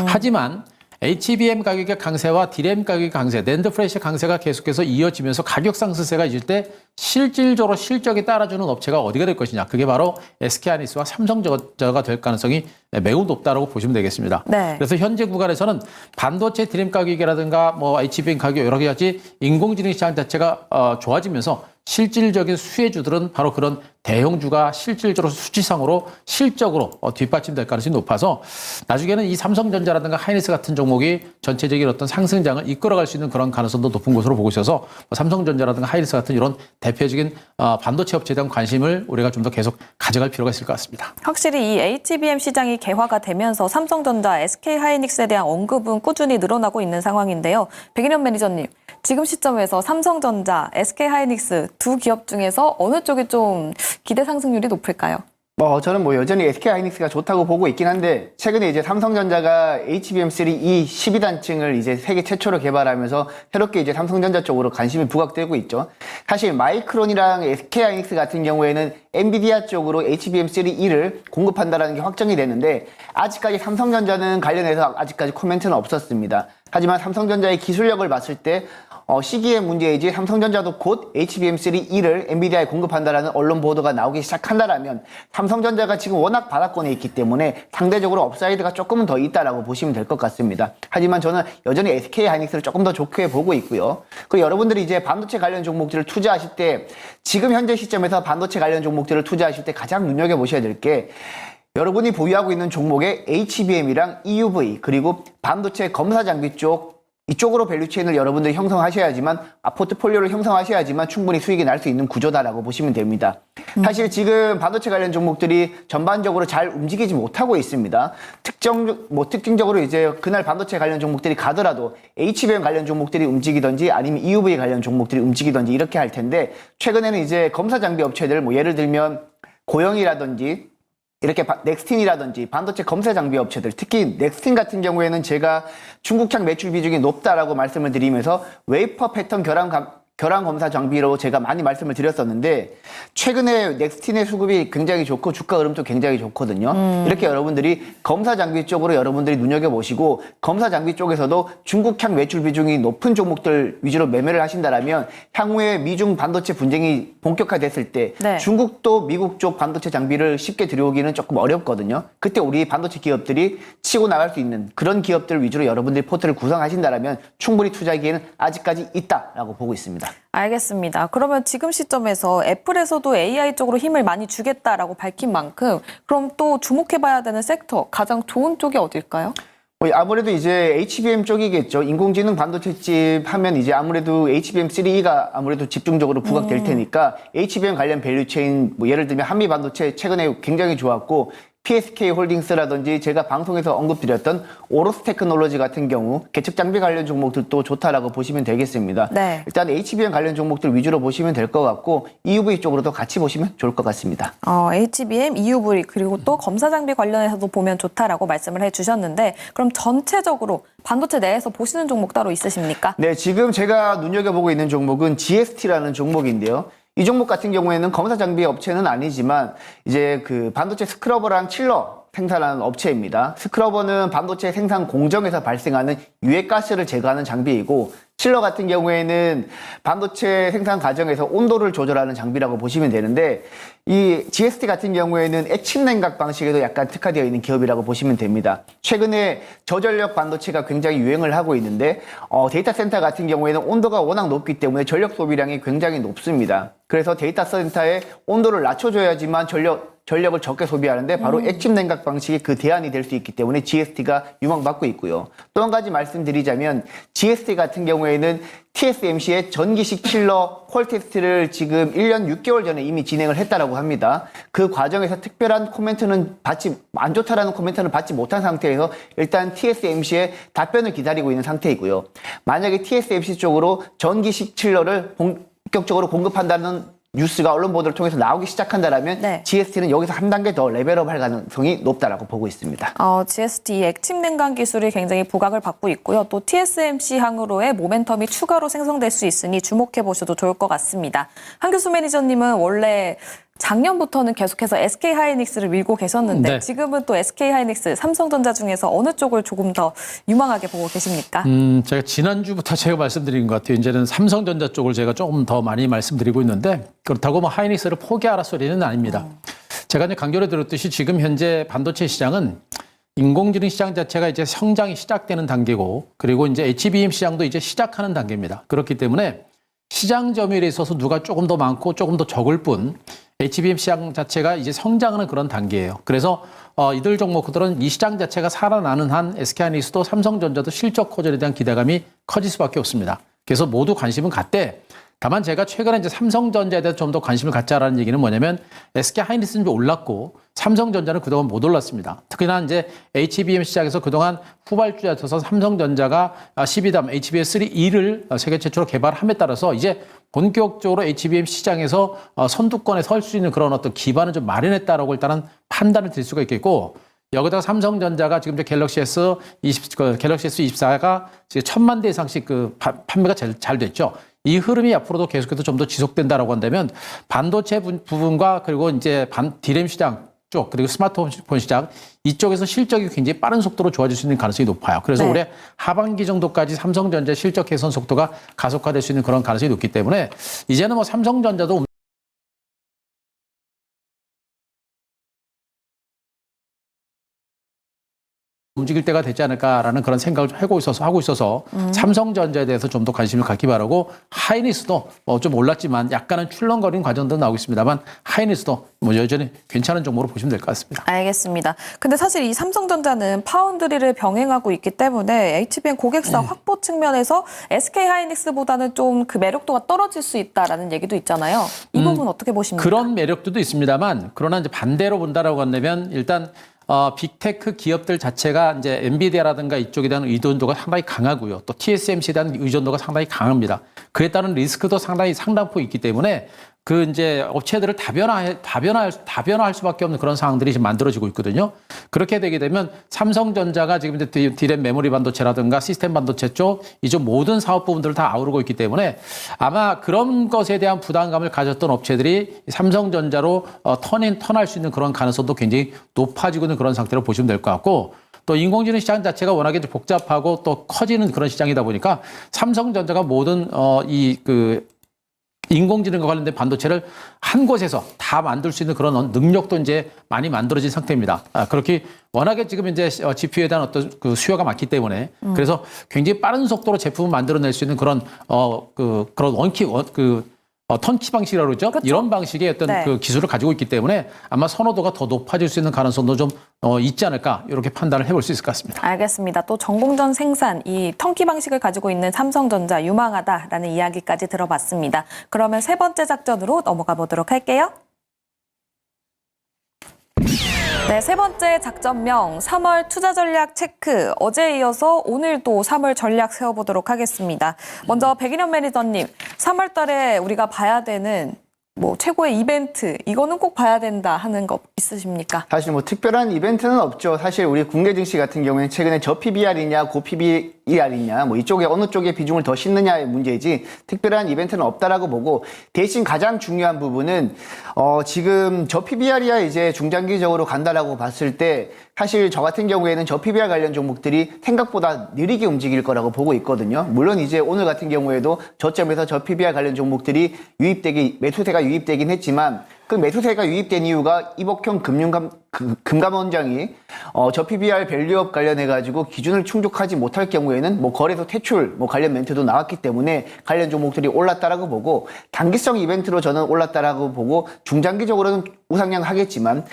하지만 HBM 가격의 강세와 DRAM 가격의 강세, 낸드 플래시 강세가 계속해서 이어지면서 가격 상승세가 있을 때 실질적으로 실적이 따라주는 업체가 어디가 될 것이냐. 그게 바로 SK하이닉스와 삼성전자가 될 가능성이 매우 높다라고 보시면 되겠습니다. 네. 그래서 현재 구간에서는 반도체 DRAM 가격이라든가 뭐 HBM 가격 여러 가지 인공지능 시장 자체가 좋아지면서 실질적인 수혜주들은 바로 그런 대형주가 실질적으로 수치상으로 실적으로 뒷받침될 가능성이 높아서 나중에는 이 삼성전자라든가 하이닉스 같은 종목이 전체적인 어떤 상승장을 이끌어갈 수 있는 그런 가능성도 높은 것으로 보고 있어서 삼성전자라든가 하이닉스 같은 이런 대표적인 반도체 업체에 대한 관심을 우리가 좀 더 계속 가져갈 필요가 있을 것 같습니다. 확실히 이 HBM 시장이 개화가 되면서 삼성전자, SK하이닉스에 대한 언급은 꾸준히 늘어나고 있는 상황인데요. 백인현 매니저님, 지금 시점에서 삼성전자, SK하이닉스 두 기업 중에서 어느 쪽이 좀 기대 상승률이 높을까요? 저는 여전히 SK하이닉스가 좋다고 보고 있긴 한데, 최근에 이제 삼성전자가 HBM3E 12단층을 이제 세계 최초로 개발하면서 새롭게 이제 삼성전자 쪽으로 관심이 부각되고 있죠. 사실 마이크론이랑 SK하이닉스 같은 경우에는 엔비디아 쪽으로 HBM3E를 공급한다라는 게 확정이 됐는데, 아직까지 삼성전자는 관련해서 아직까지 코멘트는 없었습니다. 하지만 삼성전자의 기술력을 봤을 때 시기의 문제이지 삼성전자도 곧 HBM3E를 엔비디아에 공급한다라는 언론 보도가 나오기 시작한다라면 삼성전자가 지금 워낙 바닥권에 있기 때문에 상대적으로 업사이드가 조금은 더 있다라고 보시면 될 것 같습니다. 하지만 저는 여전히 SK하이닉스를 조금 더 좋게 보고 있고요. 그리고 여러분들이 이제 반도체 관련 종목들을 투자하실 때 지금 현재 시점에서 반도체 관련 종목들을 투자하실 때 가장 눈여겨보셔야 될 게 여러분이 보유하고 있는 종목의 HBM이랑 EUV 그리고 반도체 검사 장비 쪽 이쪽으로 밸류체인을 여러분들이 형성하셔야지만 포트폴리오를 형성하셔야지만 충분히 수익이 날 수 있는 구조다라고 보시면 됩니다. 사실 지금 반도체 관련 종목들이 전반적으로 잘 움직이지 못하고 있습니다. 특징적으로 이제 그날 반도체 관련 종목들이 가더라도 HBM 관련 종목들이 움직이든지 아니면 EUV 관련 종목들이 움직이든지 이렇게 할 텐데 최근에는 이제 검사 장비 업체들 예를 들면 고영이라든지 이렇게 넥스틴이라든지 반도체 검사 장비 업체들, 특히 넥스틴 같은 경우에는 제가 중국향 매출 비중이 높다라고 말씀을 드리면서 웨이퍼 패턴 결함 검사 장비로 제가 많이 말씀을 드렸었는데 최근에 넥스틴의 수급이 굉장히 좋고 주가 흐름도 굉장히 좋거든요. 이렇게 여러분들이 검사 장비 쪽으로 여러분들이 눈여겨보시고 검사 장비 쪽에서도 중국향 매출 비중이 높은 종목들 위주로 매매를 하신다라면 향후에 미중 반도체 분쟁이 본격화됐을 때 네. 중국도 미국 쪽 반도체 장비를 쉽게 들여오기는 조금 어렵거든요. 그때 우리 반도체 기업들이 치고 나갈 수 있는 그런 기업들 위주로 여러분들이 포트를 구성하신다라면 충분히 투자하기에는 아직까지 있다라고 보고 있습니다. 알겠습니다. 그러면 지금 시점에서 애플에서도 AI 쪽으로 힘을 많이 주겠다라고 밝힌 만큼 그럼 또 주목해봐야 되는 섹터 가장 좋은 쪽이 어딜까요? 아무래도 이제 HBM 쪽이겠죠. 인공지능 반도체집 하면 이제 아무래도 HBM3E가 아무래도 집중적으로 부각될 테니까 HBM 관련 밸류체인 예를 들면 한미 반도체 최근에 굉장히 좋았고 PSK 홀딩스라든지 제가 방송에서 언급드렸던 오로스 테크놀로지 같은 경우 개척 장비 관련 종목들도 좋다라고 보시면 되겠습니다. 네. 일단 HBM 관련 종목들 위주로 보시면 될 것 같고 EUV 쪽으로도 같이 보시면 좋을 것 같습니다. HBM, EUV 그리고 또 검사 장비 관련해서도 보면 좋다라고 말씀을 해주셨는데 그럼 전체적으로 반도체 내에서 보시는 종목 따로 있으십니까? 네, 지금 제가 눈여겨보고 있는 종목은 GST라는 종목인데요. 이 종목 같은 경우에는 검사 장비 업체는 아니지만 이제 그 반도체 스크러버랑 칠러 생산하는 업체입니다. 스크러버는 반도체 생산 공정에서 발생하는 유해가스를 제거하는 장비이고 칠러 같은 경우에는 반도체 생산 과정에서 온도를 조절하는 장비라고 보시면 되는데 이 GST 같은 경우에는 액침 냉각 방식에도 약간 특화되어 있는 기업이라고 보시면 됩니다. 최근에 저전력 반도체가 굉장히 유행을 하고 있는데 데이터 센터 같은 경우에는 온도가 워낙 높기 때문에 전력 소비량이 굉장히 높습니다. 그래서 데이터 센터의 온도를 낮춰줘야지만 전력을 적게 소비하는데 바로 액침 냉각 방식이 그 대안이 될 수 있기 때문에 GST가 유망받고 있고요. 또 한 가지 말씀드리자면 GST 같은 경우에는 TSMC의 전기식 칠러 콜 테스트를 지금 1년 6개월 전에 이미 진행을 했다라고 합니다. 그 과정에서 특별한 코멘트는 안 좋다라는 코멘트는 받지 못한 상태에서 일단 TSMC의 답변을 기다리고 있는 상태이고요. 만약에 TSMC 쪽으로 전기식 칠러를 본격적으로 공급한다는 뉴스가 언론 보도를 통해서 나오기 시작한다라면 네. GST는 여기서 한 단계 더 레벨업할 가능성이 높다라고 보고 있습니다. GST 액침 냉각 기술이 굉장히 부각을 받고 있고요. 또 TSMC 항으로의 모멘텀이 추가로 생성될 수 있으니 주목해 보셔도 좋을 것 같습니다. 한교수 매니저님은 원래 작년부터는 계속해서 SK 하이닉스를 밀고 계셨는데 네. 지금은 또 SK 하이닉스, 삼성전자 중에서 어느 쪽을 조금 더 유망하게 보고 계십니까? 제가 지난주부터 제가 말씀드린 것 같아요. 이제는 삼성전자 쪽을 제가 조금 더 많이 말씀드리고 있는데 그렇다고 뭐 하이닉스를 포기하라 소리는 아닙니다. 제가 이제 강조를 드렸듯이 지금 현재 반도체 시장은 인공지능 시장 자체가 이제 성장이 시작되는 단계고 그리고 이제 HBM 시장도 이제 시작하는 단계입니다. 그렇기 때문에 시장 점유율에 있어서 누가 조금 더 많고 조금 더 적을 뿐 HBM 시장 자체가 이제 성장하는 그런 단계예요. 그래서 이들 종목들은 이 시장 자체가 살아나는 한 SK하이닉스도 삼성전자도 실적 호전에 대한 기대감이 커질 수밖에 없습니다. 그래서 모두 관심은 갖되 다만 제가 최근에 이제 삼성전자에 대해서 좀 더 관심을 갖자라는 얘기는 뭐냐면 SK하이닉스는 좀 올랐고 삼성전자는 그동안 못 올랐습니다. 특히나 이제 HBM 시장에서 그동안 후발주자여서 삼성전자가 12담 HBM3E를 세계 최초로 개발함에 따라서 이제 본격적으로 HBM 시장에서 선두권에 설 수 있는 그런 어떤 기반을 좀 마련했다라고 일단은 판단을 드릴 수가 있겠고 여기다가 삼성전자가 지금 갤럭시 S24가 지금 1,000만 대 이상씩 그 판매가 잘 됐죠. 이 흐름이 앞으로도 계속해서 좀 더 지속된다라고 한다면 반도체 부분과 그리고 이제 디램 시장 쪽 그리고 스마트폰 시장 이쪽에서 실적이 굉장히 빠른 속도로 좋아질 수 있는 가능성이 높아요. 그래서 네. 올해 하반기 정도까지 삼성전자 실적 개선 속도가 가속화될 수 있는 그런 가능성이 높기 때문에 이제는 뭐 삼성전자도 움직일 때가 되지 않을까라는 그런 생각을 좀 하고 있어서 삼성전자에 대해서 좀 더 관심을 갖기 바라고 하이닉스도 좀 올랐지만 약간은 출렁거리는 과정도 나오고 있습니다만 하이닉스도 뭐 여전히 괜찮은 종목으로 보시면 될 것 같습니다. 알겠습니다. 근데 사실 이 삼성전자는 파운드리를 병행하고 있기 때문에 HBM 고객사 확보 측면에서 SK 하이닉스보다는 좀 그 매력도가 떨어질 수 있다라는 얘기도 있잖아요. 이 부분 어떻게 보십니까? 그런 매력도 있습니다만 그러나 이제 반대로 본다라고 한다면 일단 빅테크 기업들 자체가 이제 엔비디아라든가 이쪽에 대한 의존도가 상당히 강하고요. 또 TSMC에 대한 의존도가 상당히 강합니다. 그에 따른 리스크도 상당히 상당폭 있기 때문에 그 이제 업체들을 다변화할 수밖에 없는 그런 상황들이 지금 만들어지고 있거든요. 그렇게 되게 되면 삼성전자가 지금 이제 디램 메모리 반도체라든가 시스템 반도체 쪽 이쪽 모든 사업 부분들을 다 아우르고 있기 때문에 아마 그런 것에 대한 부담감을 가졌던 업체들이 삼성전자로 턴할 수 있는 그런 가능성도 굉장히 높아지고 있는 그런 상태로 보시면 될 것 같고 또 인공지능 시장 자체가 워낙에 복잡하고 또 커지는 그런 시장이다 보니까 삼성전자가 모든 인공지능과 관련된 반도체를 한 곳에서 다 만들 수 있는 그런 능력도 이제 많이 만들어진 상태입니다. 그렇게 워낙에 지금 이제 GPU에 대한 어떤 그 수요가 많기 때문에 그래서 굉장히 빠른 속도로 제품을 만들어낼 수 있는 그런 턴키 방식이라고 그러죠. 그렇죠. 이런 방식의 어떤 네. 그 기술을 가지고 있기 때문에 아마 선호도가 더 높아질 수 있는 가능성도 좀 있지 않을까 이렇게 판단을 해볼 수 있을 것 같습니다. 알겠습니다. 또 전공전 생산, 이 턴키 방식을 가지고 있는 삼성전자 유망하다라는 이야기까지 들어봤습니다. 그러면 세 번째 작전으로 넘어가 보도록 할게요. 네, 세 번째 작전명 3월 투자 전략 체크. 어제에 이어서 오늘도 3월 전략 세워보도록 하겠습니다. 먼저 백인현 매니저님, 3월 달에 우리가 봐야 되는 뭐 최고의 이벤트, 이거는 꼭 봐야 된다 하는 거 있으십니까? 사실 뭐 특별한 이벤트는 없죠. 사실 우리 국내 증시 같은 경우에는 최근에 저PBR이냐 고PBR이냐 뭐 이쪽에 어느 쪽에 비중을 더 싣느냐의 문제이지 특별한 이벤트는 없다라고 보고 대신 가장 중요한 부분은 지금 저PBR이야 이제 중장기적으로 간다라고 봤을 때 사실 저 같은 경우에는 저PBR 관련 종목들이 생각보다 느리게 움직일 거라고 보고 있거든요. 물론 이제 오늘 같은 경우에도 저점에서 저PBR 관련 종목들이 매수세가 유입되긴 했지만 그 매수세가 유입된 이유가 이복형 금융 금감원장이 저 PBR 밸류업 관련해 가지고 기준을 충족하지 못할 경우에는 뭐 거래소 퇴출 뭐 관련 멘트도 나왔기 때문에 관련 종목들이 올랐다라고 보고, 단기성 이벤트로 저는 올랐다라고 보고, 중장기적으로는 우상향하겠지만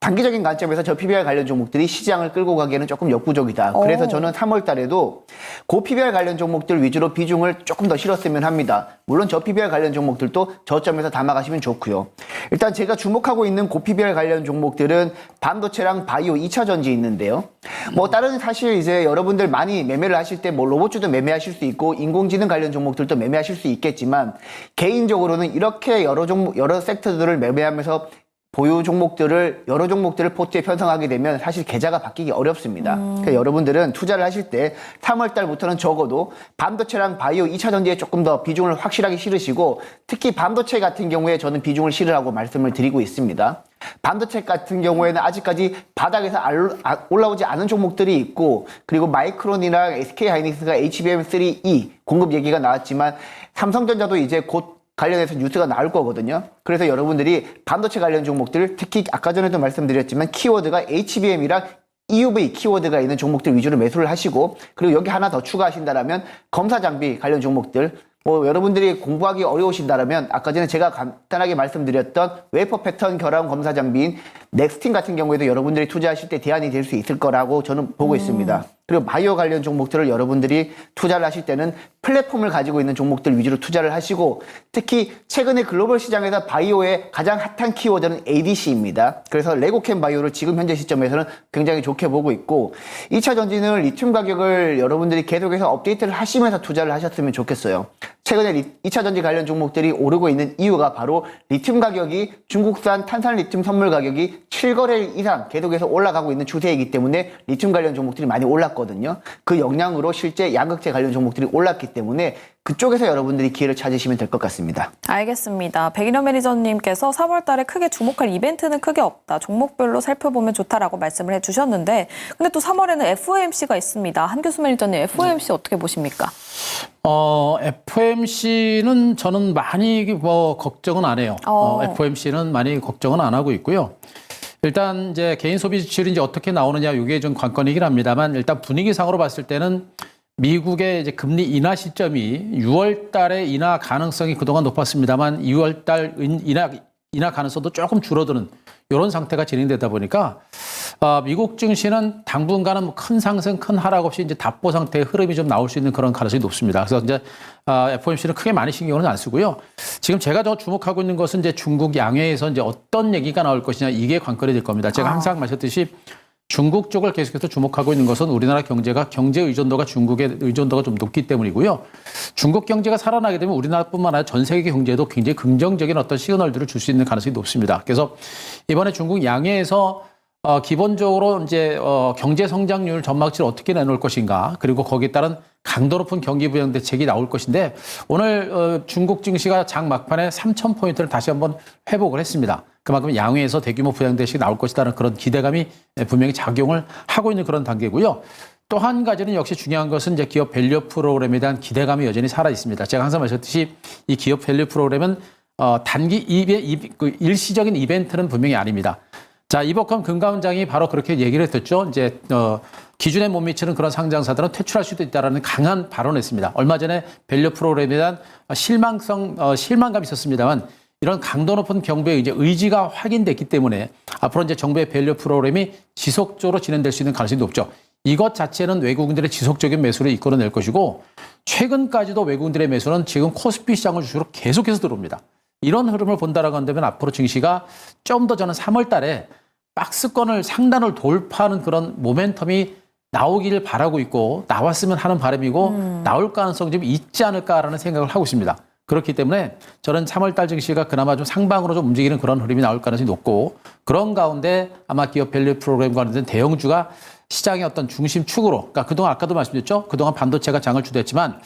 단기적인 관점에서 저 PBR 관련 종목들이 시장을 끌고 가기에는 조금 역부족이다. 그래서 저는 3월 달에도 고 PBR 관련 종목들 위주로 비중을 조금 더 실었으면 합니다. 물론 저 PBR 관련 종목들도 저점에서 담아가시면 좋고요. 일단 제가 주목하고 있는 고 PBR 관련 종목들은 반도체랑 바이오 2차 전지 있는데요. 뭐 다른 사실 이제 여러분들 많이 매매를 하실 때 뭐 로봇주도 매매하실 수 있고 인공지능 관련 종목들도 매매하실 수 있겠지만, 개인적으로는 이렇게 여러 섹터들을 매매하면서 보유 종목들을, 여러 종목들을 포트에 편성하게 되면 사실 계좌가 바뀌기 어렵습니다. 그러니까 여러분들은 투자를 하실 때 3월 달부터는 적어도 반도체랑 바이오 2차 전지에 조금 더 비중을 확실하게 실으시고, 특히 반도체 같은 경우에 저는 비중을 실으라고 말씀을 드리고 있습니다. 반도체 같은 경우에는 아직까지 바닥에서 올라오지 않은 종목들이 있고, 그리고 마이크론이랑 SK하이닉스가 HBM3E 공급 얘기가 나왔지만 삼성전자도 이제 곧 관련해서 뉴스가 나올 거거든요. 그래서 여러분들이 반도체 관련 종목들, 특히 아까 전에도 말씀드렸지만 키워드가 HBM이랑 EUV 키워드가 있는 종목들 위주로 매수를 하시고, 그리고 여기 하나 더 추가하신다라면 검사 장비 관련 종목들, 뭐 여러분들이 공부하기 어려우신다라면 아까 전에 제가 간단하게 말씀드렸던 웨이퍼 패턴 결합 검사 장비인 넥스틴 같은 경우에도 여러분들이 투자하실 때 대안이 될 수 있을 거라고 저는 보고 있습니다. 그리고 바이오 관련 종목들을 여러분들이 투자를 하실 때는 플랫폼을 가지고 있는 종목들 위주로 투자를 하시고, 특히 최근에 글로벌 시장에서 바이오의 가장 핫한 키워드는 ADC입니다. 그래서 레고캠 바이오를 지금 현재 시점에서는 굉장히 좋게 보고 있고, 2차 전지는 리튬 가격을 여러분들이 계속해서 업데이트를 하시면서 투자를 하셨으면 좋겠어요. 최근에 2차 전지 관련 종목들이 오르고 있는 이유가 바로 리튬 가격이, 중국산 탄산 리튬 선물 가격이 7거래일 이상 계속해서 올라가고 있는 추세이기 때문에 리튬 관련 종목들이 많이 올랐거든요. 그 영향으로 실제 양극재 관련 종목들이 올랐기 때문에 그쪽에서 여러분들이 기회를 찾으시면 될 것 같습니다. 알겠습니다. 백인현 매니저님께서 3월 달에 크게 주목할 이벤트는 크게 없다. 종목별로 살펴보면 좋다라고 말씀을 해주셨는데, 근데 또 3월에는 FOMC가 있습니다. 한교수 매니저님, FOMC 어떻게 보십니까? FOMC는 저는 많이 걱정은 안 해요. FOMC는 많이 걱정은 안 하고 있고요. 일단 이제 개인 소비 지출이 이제 어떻게 나오느냐, 이게 좀 관건이긴 합니다만, 일단 분위기상으로 봤을 때는 미국의 이제 금리 인하 시점이 6월 달에 인하 가능성이 그동안 높았습니다만 2월 달 인하 가능성도 조금 줄어드는 이런 상태가 진행되다 보니까 미국 증시는 당분간은 큰 상승, 큰 하락 없이 이제 답보 상태의 흐름이 좀 나올 수 있는 그런 가능성이 높습니다. 그래서 이제 FOMC는 크게 많이 신경은 안 쓰고요. 지금 제가 더 주목하고 있는 것은 이제 중국 양회에서 이제 어떤 얘기가 나올 것이냐, 이게 관건이 될 겁니다. 제가 항상 말했듯이 중국 쪽을 계속해서 주목하고 있는 것은 우리나라 경제가 경제 의존도가 중국의 의존도가 좀 높기 때문이고요. 중국 경제가 살아나게 되면 우리나라뿐만 아니라 전 세계 경제에도 굉장히 긍정적인 어떤 시그널들을 줄 수 있는 가능성이 높습니다. 그래서 이번에 중국 양회에서 기본적으로 이제 경제 성장률 전망치를 어떻게 내놓을 것인가, 그리고 거기에 따른 강도 높은 경기 부양 대책이 나올 것인데, 오늘 중국 증시가 장 막판에 3,000포인트를 다시 한번 회복을 했습니다. 그만큼 양회에서 대규모 부양 대책이 나올 것이라는 그런 기대감이 분명히 작용을 하고 있는 그런 단계고요. 또 한 가지는 역시 중요한 것은 이제 기업 밸류 프로그램에 대한 기대감이 여전히 살아 있습니다. 제가 항상 말했듯이 이 기업 밸류 프로그램은 단기 일시적인 이벤트는 분명히 아닙니다. 자, 이복헌 금감원장이 바로 그렇게 얘기를 했었죠. 이제 기준에 못 미치는 그런 상장사들은 퇴출할 수도 있다라는 강한 발언을 했습니다. 얼마 전에 밸류 프로그램에 대한 실망감이 있었습니다만, 이런 강도 높은 정부의 이제 의지가 확인됐기 때문에 앞으로 이제 정부의 밸류 프로그램이 지속적으로 진행될 수 있는 가능성이 높죠. 이것 자체는 외국인들의 지속적인 매수를 이끌어낼 것이고, 최근까지도 외국인들의 매수는 지금 코스피 시장을 주로 계속해서 들어옵니다. 이런 흐름을 본다라고 한다면 앞으로 증시가 좀 더 저는 3월 달에 박스권을 상단을 돌파하는 그런 모멘텀이 나오기를 바라고 있고, 나왔으면 하는 바람이고 나올 가능성이 좀 있지 않을까라는 생각을 하고 있습니다. 그렇기 때문에 저는 3월 달 증시가 그나마 좀 상방으로 좀 움직이는 그런 흐름이 나올 가능성이 높고, 그런 가운데 아마 기업 밸류 프로그램과 관련된 대형주가 시장의 어떤 중심축으로, 그러니까 그동안 아까도 말씀드렸죠. 그동안 반도체가 장을 주도했지만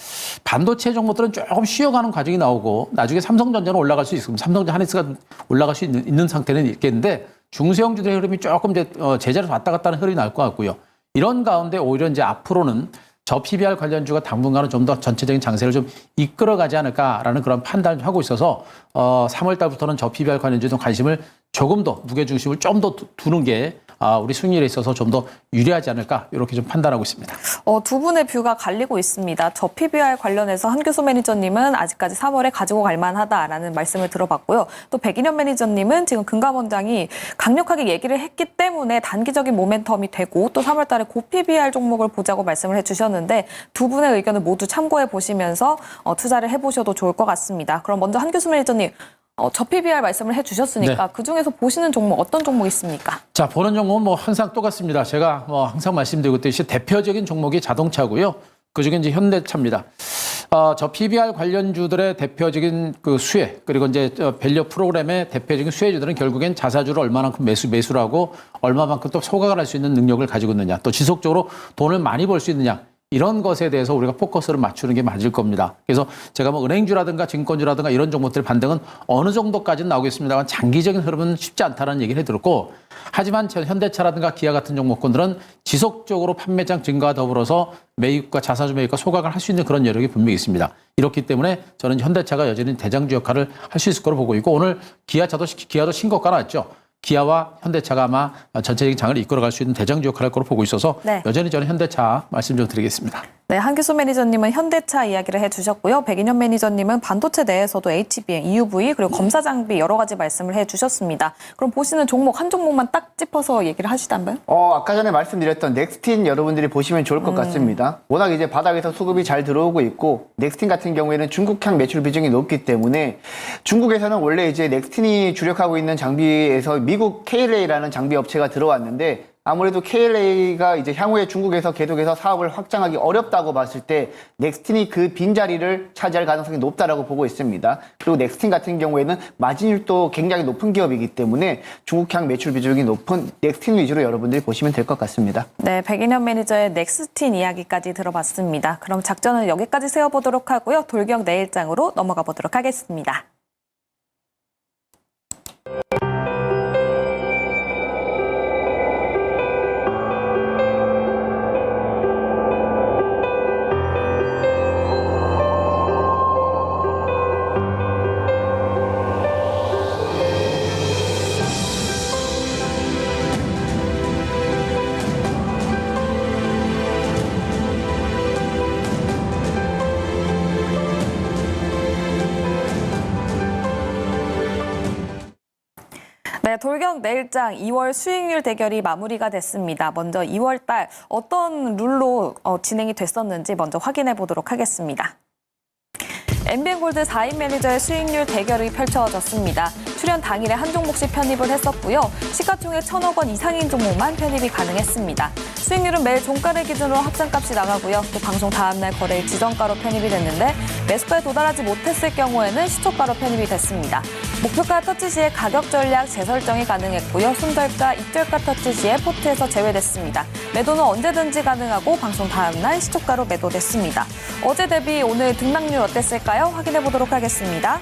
반도체 종목들은 조금 쉬어가는 과정이 나오고, 나중에 삼성전자는 올라갈 수 있습니다. 삼성전자 하이닉스가 올라갈 수 있는 상태는 있겠는데, 중소형주들의 흐름이 조금 이제 제자리에서 왔다 갔다 하는 흐름이 나올 것 같고요. 이런 가운데 오히려 이제 앞으로는 저 PBR 관련주가 당분간은 좀 더 전체적인 장세를 좀 이끌어가지 않을까라는 그런 판단을 하고 있어서 3월 달부터는 저 PBR 관련주에 좀 관심을 조금 더 무게중심을 좀 더 두는 게 우리 수익률에 있어서 좀 더 유리하지 않을까 이렇게 좀 판단하고 있습니다. 두 분의 뷰가 갈리고 있습니다. 저 PBR 관련해서 한규소 매니저님은 아직까지 3월에 가지고 갈 만하다라는 말씀을 들어봤고요. 또 백인현 매니저님은 지금 금감원장이 강력하게 얘기를 했기 때문에 단기적인 모멘텀이 되고 또 3월 달에 고 PBR 종목을 보자고 말씀을 해주셨는데 두 분의 의견을 모두 참고해 보시면서 투자를 해보셔도 좋을 것 같습니다. 그럼 먼저 한규소 매니저님. 저 PBR 말씀을 해주셨으니까 네. 그중에서 보시는 종목 어떤 종목 있습니까? 자, 보는 종목은 뭐 항상 똑같습니다. 제가 뭐 항상 말씀드리고 있듯이 대표적인 종목이 자동차고요. 그중에 이제 현대차입니다. 저 PBR 관련주들의 대표적인 그 수혜, 그리고 이제 밸류 프로그램의 대표적인 수혜주들은 결국엔 자사주를 얼마만큼 매수를 하고 얼마만큼 또 소각을 할 수 있는 능력을 가지고 있느냐, 또 지속적으로 돈을 많이 벌 수 있느냐, 이런 것에 대해서 우리가 포커스를 맞추는 게 맞을 겁니다. 그래서 제가 뭐 은행주라든가 증권주라든가 이런 종목들 반등은 어느 정도까지는 나오겠습니다만 장기적인 흐름은 쉽지 않다는 얘기를 해드렸고, 하지만 현대차라든가 기아 같은 종목군들은 지속적으로 판매장 증가와 더불어서 매입과 자사주 매입과 소각을 할 수 있는 그런 여력이 분명히 있습니다. 이렇기 때문에 저는 현대차가 여전히 대장주 역할을 할 수 있을 거로 보고 있고, 오늘 기아도 신고가 나왔죠. 기아와 현대차가 아마 전체적인 장을 이끌어갈 수 있는 대장주 역할을 할 거로 보고 있어서 네. 여전히 저는 현대차 말씀 좀 드리겠습니다. 네, 한규소 매니저님은 현대차 이야기를 해주셨고요. 백인현 매니저님은 반도체 내에서도 HBM, EUV 그리고 검사 장비 여러 가지 말씀을 해주셨습니다. 그럼 보시는 종목 한 종목만 딱 짚어서 얘기를 하시던가요? 아까 전에 말씀드렸던 넥스틴 여러분들이 보시면 좋을 것 같습니다. 워낙 이제 바닥에서 수급이 잘 들어오고 있고, 넥스틴 같은 경우에는 중국향 매출 비중이 높기 때문에 중국에서는 원래 이제 넥스틴이 주력하고 있는 장비에서 미국 KLA라는 장비 업체가 들어왔는데, 아무래도 KLA가 이제 향후에 중국에서 계속해서 사업을 확장하기 어렵다고 봤을 때 넥스틴이 그 빈자리를 차지할 가능성이 높다라고 보고 있습니다. 그리고 넥스틴 같은 경우에는 마진율도 굉장히 높은 기업이기 때문에 중국향 매출 비중이 높은 넥스틴 위주로 여러분들이 보시면 될 것 같습니다. 네, 백인현 매니저의 넥스틴 이야기까지 들어봤습니다. 그럼 작전은 여기까지 세워보도록 하고요. 돌격 내일장으로 넘어가 보도록 하겠습니다. 네, 돌격 내일장 2월 수익률 대결이 마무리가 됐습니다. 먼저 2월 달 어떤 룰로 진행이 됐었는지 먼저 확인해 보도록 하겠습니다. MBN골드 4인 매니저의 수익률 대결이 펼쳐졌습니다. 출연 당일에 한 종목씩 편입을 했었고요. 시가총액 1,000억 원 이상인 종목만 편입이 가능했습니다. 수익률은 매일 종가를 기준으로 합산값이 나가고요. 또 방송 다음날 거래일 지정가로 편입이 됐는데 매수가에 도달하지 못했을 경우에는 시초가로 편입이 됐습니다. 목표가 터치 시에 가격 전략 재설정이 가능했고요. 손절가, 입절가 터치 시에 포트에서 제외됐습니다. 매도는 언제든지 가능하고 방송 다음날 시초가로 매도됐습니다. 어제 대비 오늘 등락률 어땠을까요? 확인해 보도록 하겠습니다.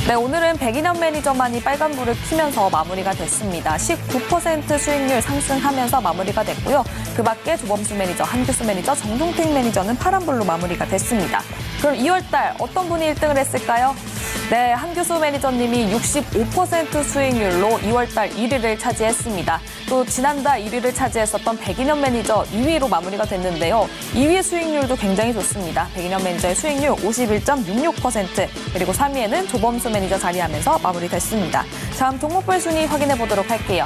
네, 오늘은 백인현 매니저만이 빨간불을 켜면서 마무리가 됐습니다. 19% 수익률 상승하면서 마무리가 됐고요. 그 밖에 조범수 매니저, 한규수 매니저, 정종택 매니저는 파란불로 마무리가 됐습니다. 그럼 2월달 어떤 분이 1등을 했을까요? 네, 한규수 매니저님이 65% 수익률로 2월달 1위를 차지했습니다. 또 지난달 1위를 차지했었던 백인현 매니저 2위로 마무리가 됐는데요. 2위의 수익률도 굉장히 좋습니다. 백인현 매니저의 수익률 51.66%, 그리고 3위에는 조범수 매니저 자리하면서 마무리됐습니다. 다음 종목별 순위 확인해 보도록 할게요.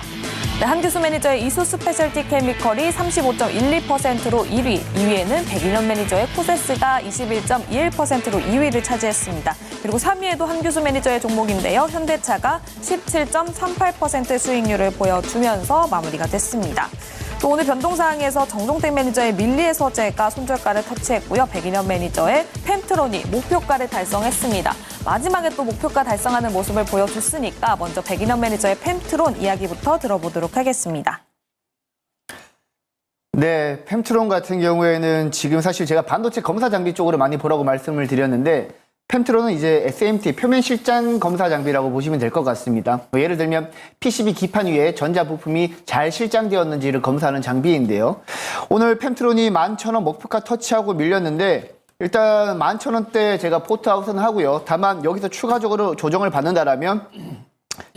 네, 한규수 매니저의 이수 스페셜티 케미컬이 35.12%로 1위, 2위에는 백인현 매니저의 코세스가 21.21%로 2위를 차지했습니다. 그리고 3위에도 한규수 매니저의 종목인데요. 현대차가 17.38% 수익률을 보여주면서 마무리가 됐습니다. 또 오늘 변동사항에서 정종택 매니저의 밀리의 서재가 손절가를 터치했고요. 백인현 매니저의 펜트론이 목표가를 달성했습니다. 마지막에 또 목표가 달성하는 모습을 보여줬으니까 먼저 백인현 매니저의 펜트론 이야기부터 들어보도록 하겠습니다. 네, 펜트론 같은 경우에는 지금 사실 제가 반도체 검사 장비 쪽으로 많이 보라고 말씀을 드렸는데, 펜트론은 이제 SMT, 표면 실장 검사 장비라고 보시면 될 것 같습니다. 뭐 예를 들면 PCB 기판 위에 전자 부품이 잘 실장되었는지를 검사하는 장비인데요. 오늘 펜트론이 11,000원 목표가 터치하고 밀렸는데, 일단 11,000원대 제가 포트 아웃은 하고요. 다만 여기서 추가적으로 조정을 받는다라면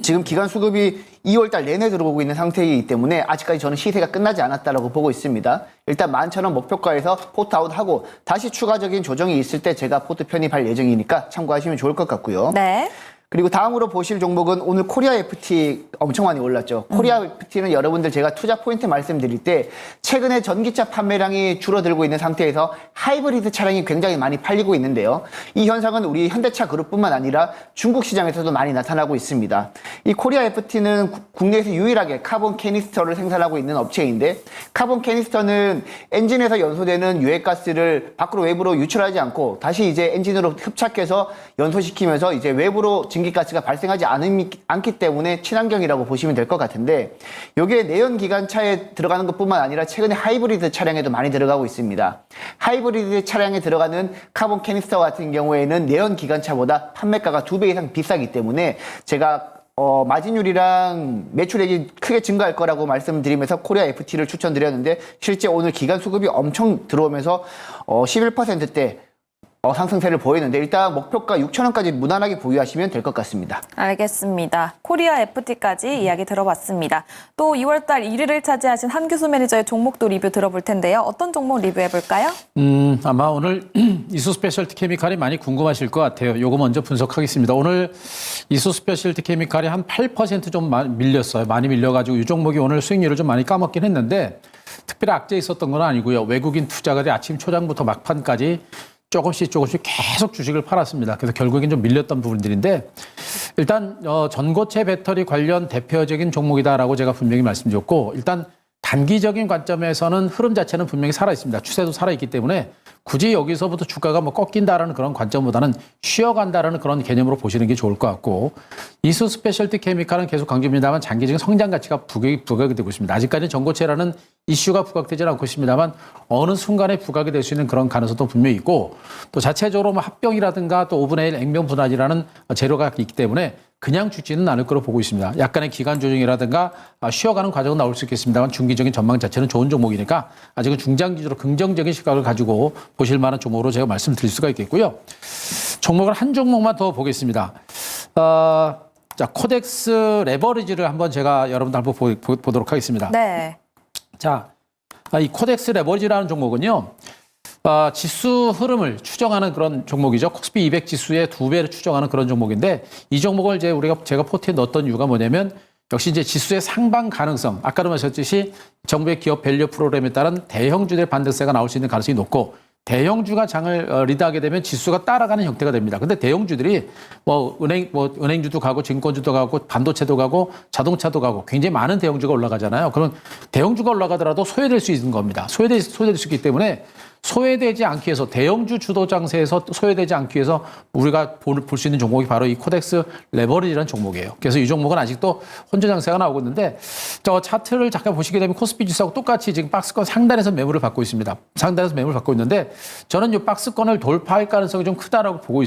지금 기관 수급이 2월달 내내 들어오고 있는 상태이기 때문에 아직까지 저는 시세가 끝나지 않았다라고 보고 있습니다. 일단 11,000원 목표가에서 포트 아웃하고 다시 추가적인 조정이 있을 때 제가 포트 편입할 예정이니까 참고하시면 좋을 것 같고요. 네. 그리고 다음으로 보실 종목은 오늘 코리아 FT 엄청 많이 올랐죠. 코리아 FT는 여러분들 제가 투자 포인트 말씀드릴 때 최근에 전기차 판매량이 줄어들고 있는 상태에서 하이브리드 차량이 굉장히 많이 팔리고 있는데요. 이 현상은 우리 현대차 그룹뿐만 아니라 중국 시장에서도 많이 나타나고 있습니다. 이 코리아 FT는 국내에서 유일하게 카본 캐니스터를 생산하고 있는 업체인데 카본 캐니스터는 엔진에서 연소되는 유해가스를 밖으로 외부로 유출하지 않고 다시 이제 엔진으로 흡착해서 연소시키면서 이제 외부로 증기가스가 발생하지 않기 때문에 친환경이라고 보시면 될 것 같은데 여기에 내연기관차에 들어가는 것뿐만 아니라 최근에 하이브리드 차량에도 많이 들어가고 있습니다. 하이브리드 차량에 들어가는 카본 캐니스터 같은 경우에는 내연기관차보다 판매가가 2배 이상 비싸기 때문에 제가 마진율이랑 매출액이 크게 증가할 거라고 말씀드리면서 코리아 FT를 추천드렸는데 실제 오늘 기관 수급이 엄청 들어오면서 11%대 상승세를 보이는데 일단 목표가 6,000원까지 무난하게 보유하시면 될 것 같습니다. 알겠습니다. 코리아 FT까지 이야기 들어봤습니다. 또 2월달 1위를 차지하신 한규수 매니저의 종목도 리뷰 들어볼 텐데요. 어떤 종목 리뷰해볼까요? 아마 오늘 이수 스페셜티 케미칼이 많이 궁금하실 것 같아요. 요거 먼저 분석하겠습니다. 오늘 이수 스페셜티 케미칼이 한 8%좀 밀렸어요. 많이 밀려가지고 이 종목이 오늘 수익률을 좀 많이 까먹긴 했는데 특별히 악재 있었던 건 아니고요. 외국인 투자가들이 아침 초장부터 막판까지 조금씩 계속 주식을 팔았습니다. 그래서 결국엔 좀 밀렸던 부분들인데 일단 전고체 배터리 관련 대표적인 종목이다라고 제가 분명히 말씀드렸고 일단 단기적인 관점에서는 흐름 자체는 분명히 살아있습니다. 추세도 살아있기 때문에 굳이 여기서부터 주가가 뭐 꺾인다라는 그런 관점보다는 쉬어간다라는 그런 개념으로 보시는 게 좋을 것 같고 이수 스페셜티 케미칼은 계속 강조입니다만 장기적인 성장 가치가 부각이 되고 있습니다. 아직까지는 전고체라는 이슈가 부각되지는 않고 있습니다만 어느 순간에 부각이 될 수 있는 그런 가능성도 분명히 있고 또 자체적으로 뭐 합병이라든가 또 5분의 1 액면 분할이라는 재료가 있기 때문에 그냥 죽지는 않을 거로 보고 있습니다. 약간의 기간 조정이라든가 쉬어가는 과정은 나올 수 있겠습니다만 중기적인 전망 자체는 좋은 종목이니까 아직은 중장기적으로 긍정적인 시각을 가지고 보실 만한 종목으로 제가 말씀드릴 수가 있겠고요. 종목을 한 종목만 더 보겠습니다. 자, 코덱스 레버리지를 한번 제가 여러분들 한번 보도록 하겠습니다. 네. 자, 이 코덱스 레버리지라는 종목은요. 지수 흐름을 추정하는 그런 종목이죠. 코스피 200 지수의 2배를 추정하는 그런 종목인데 이 종목을 이제 제가 포트에 넣었던 이유가 뭐냐면 역시 이제 지수의 상방 가능성, 아까도 말씀드렸듯이 정부의 기업 밸류 프로그램에 따른 대형주들의 반등세가 나올 수 있는 가능성이 높고 대형주가 장을 리드하게 되면 지수가 따라가는 형태가 됩니다. 근데 대형주들이 은행주도 가고 증권주도 가고 반도체도 가고 자동차도 가고 굉장히 많은 대형주가 올라가잖아요. 그럼 대형주가 올라가더라도 소외될 수 있는 겁니다. 소외될 수 있기 때문에 소외되지 않기 위해서 대형주 주도 장세에서 소외되지 않기 위해서 우리가 볼 수 있는 종목이 바로 이 코덱스 레버리지라는 종목이에요. 그래서 이 종목은 아직도 혼조 장세가 나오고 있는데 저 차트를 잠깐 보시게 되면 코스피 지수하고 똑같이 지금 박스권 상단에서 매물을 받고 있습니다. 상단에서 매물을 받고 있는데 저는 이 박스권을 돌파할 가능성이 좀 크다라고 보고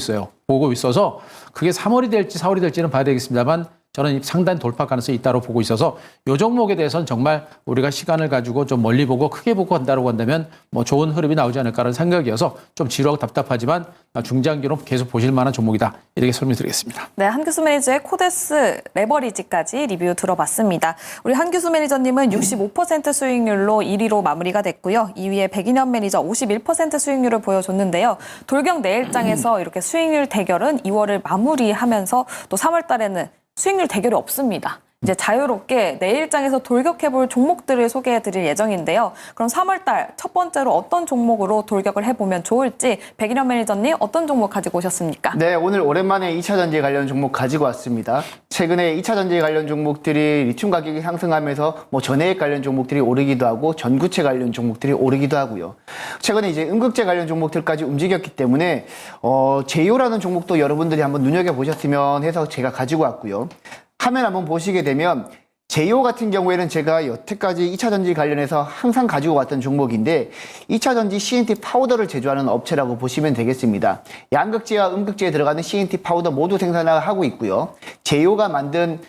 있어서 그게 3월이 될지 4월이 될지는 봐야 되겠습니다만 저는 상단 돌파 가능성이 있다고 보고 있어서 이 종목에 대해서는 정말 우리가 시간을 가지고 좀 멀리 보고 크게 보고 한다고 한다면 뭐 좋은 흐름이 나오지 않을까라는 생각이어서 좀 지루하고 답답하지만 중장기로 계속 보실 만한 종목이다. 이렇게 설명드리겠습니다. 네, 한규수 매니저의 코덱스 레버리지까지 리뷰 들어봤습니다. 우리 한규수 매니저님은 65% 수익률로 1위로 마무리가 됐고요. 2위에 백인현 매니저 51% 수익률을 보여줬는데요. 돌격 내일장에서 이렇게 수익률 대결은 2월을 마무리하면서 또 3월 달에는 수익률 대결이 없습니다. 이제 자유롭게 내일장에서 돌격해볼 종목들을 소개해드릴 예정인데요. 그럼 3월달 첫 번째로 어떤 종목으로 돌격을 해보면 좋을지 백일현 매니저님 어떤 종목 가지고 오셨습니까? 네, 오늘 오랜만에 2차 전지 관련 종목 가지고 왔습니다. 최근에 2차 전지 관련 종목들이 리튬 가격이 상승하면서 뭐 전해액 관련 종목들이 오르기도 하고 전구체 관련 종목들이 오르기도 하고요. 최근에 이제 음극재 관련 종목들까지 움직였기 때문에 제이오라는 종목도 여러분들이 한번 눈여겨보셨으면 해서 제가 가지고 왔고요. 화면 한번 보시게 되면 제이오 같은 경우에는 제가 여태까지 2차 전지 관련해서 항상 가지고 왔던 종목인데 2차 전지 CNT 파우더를 제조하는 업체라고 보시면 되겠습니다. 양극재와 음극재에 들어가는 CNT 파우더 모두 생산을 하고 있고요. 제이오가 만든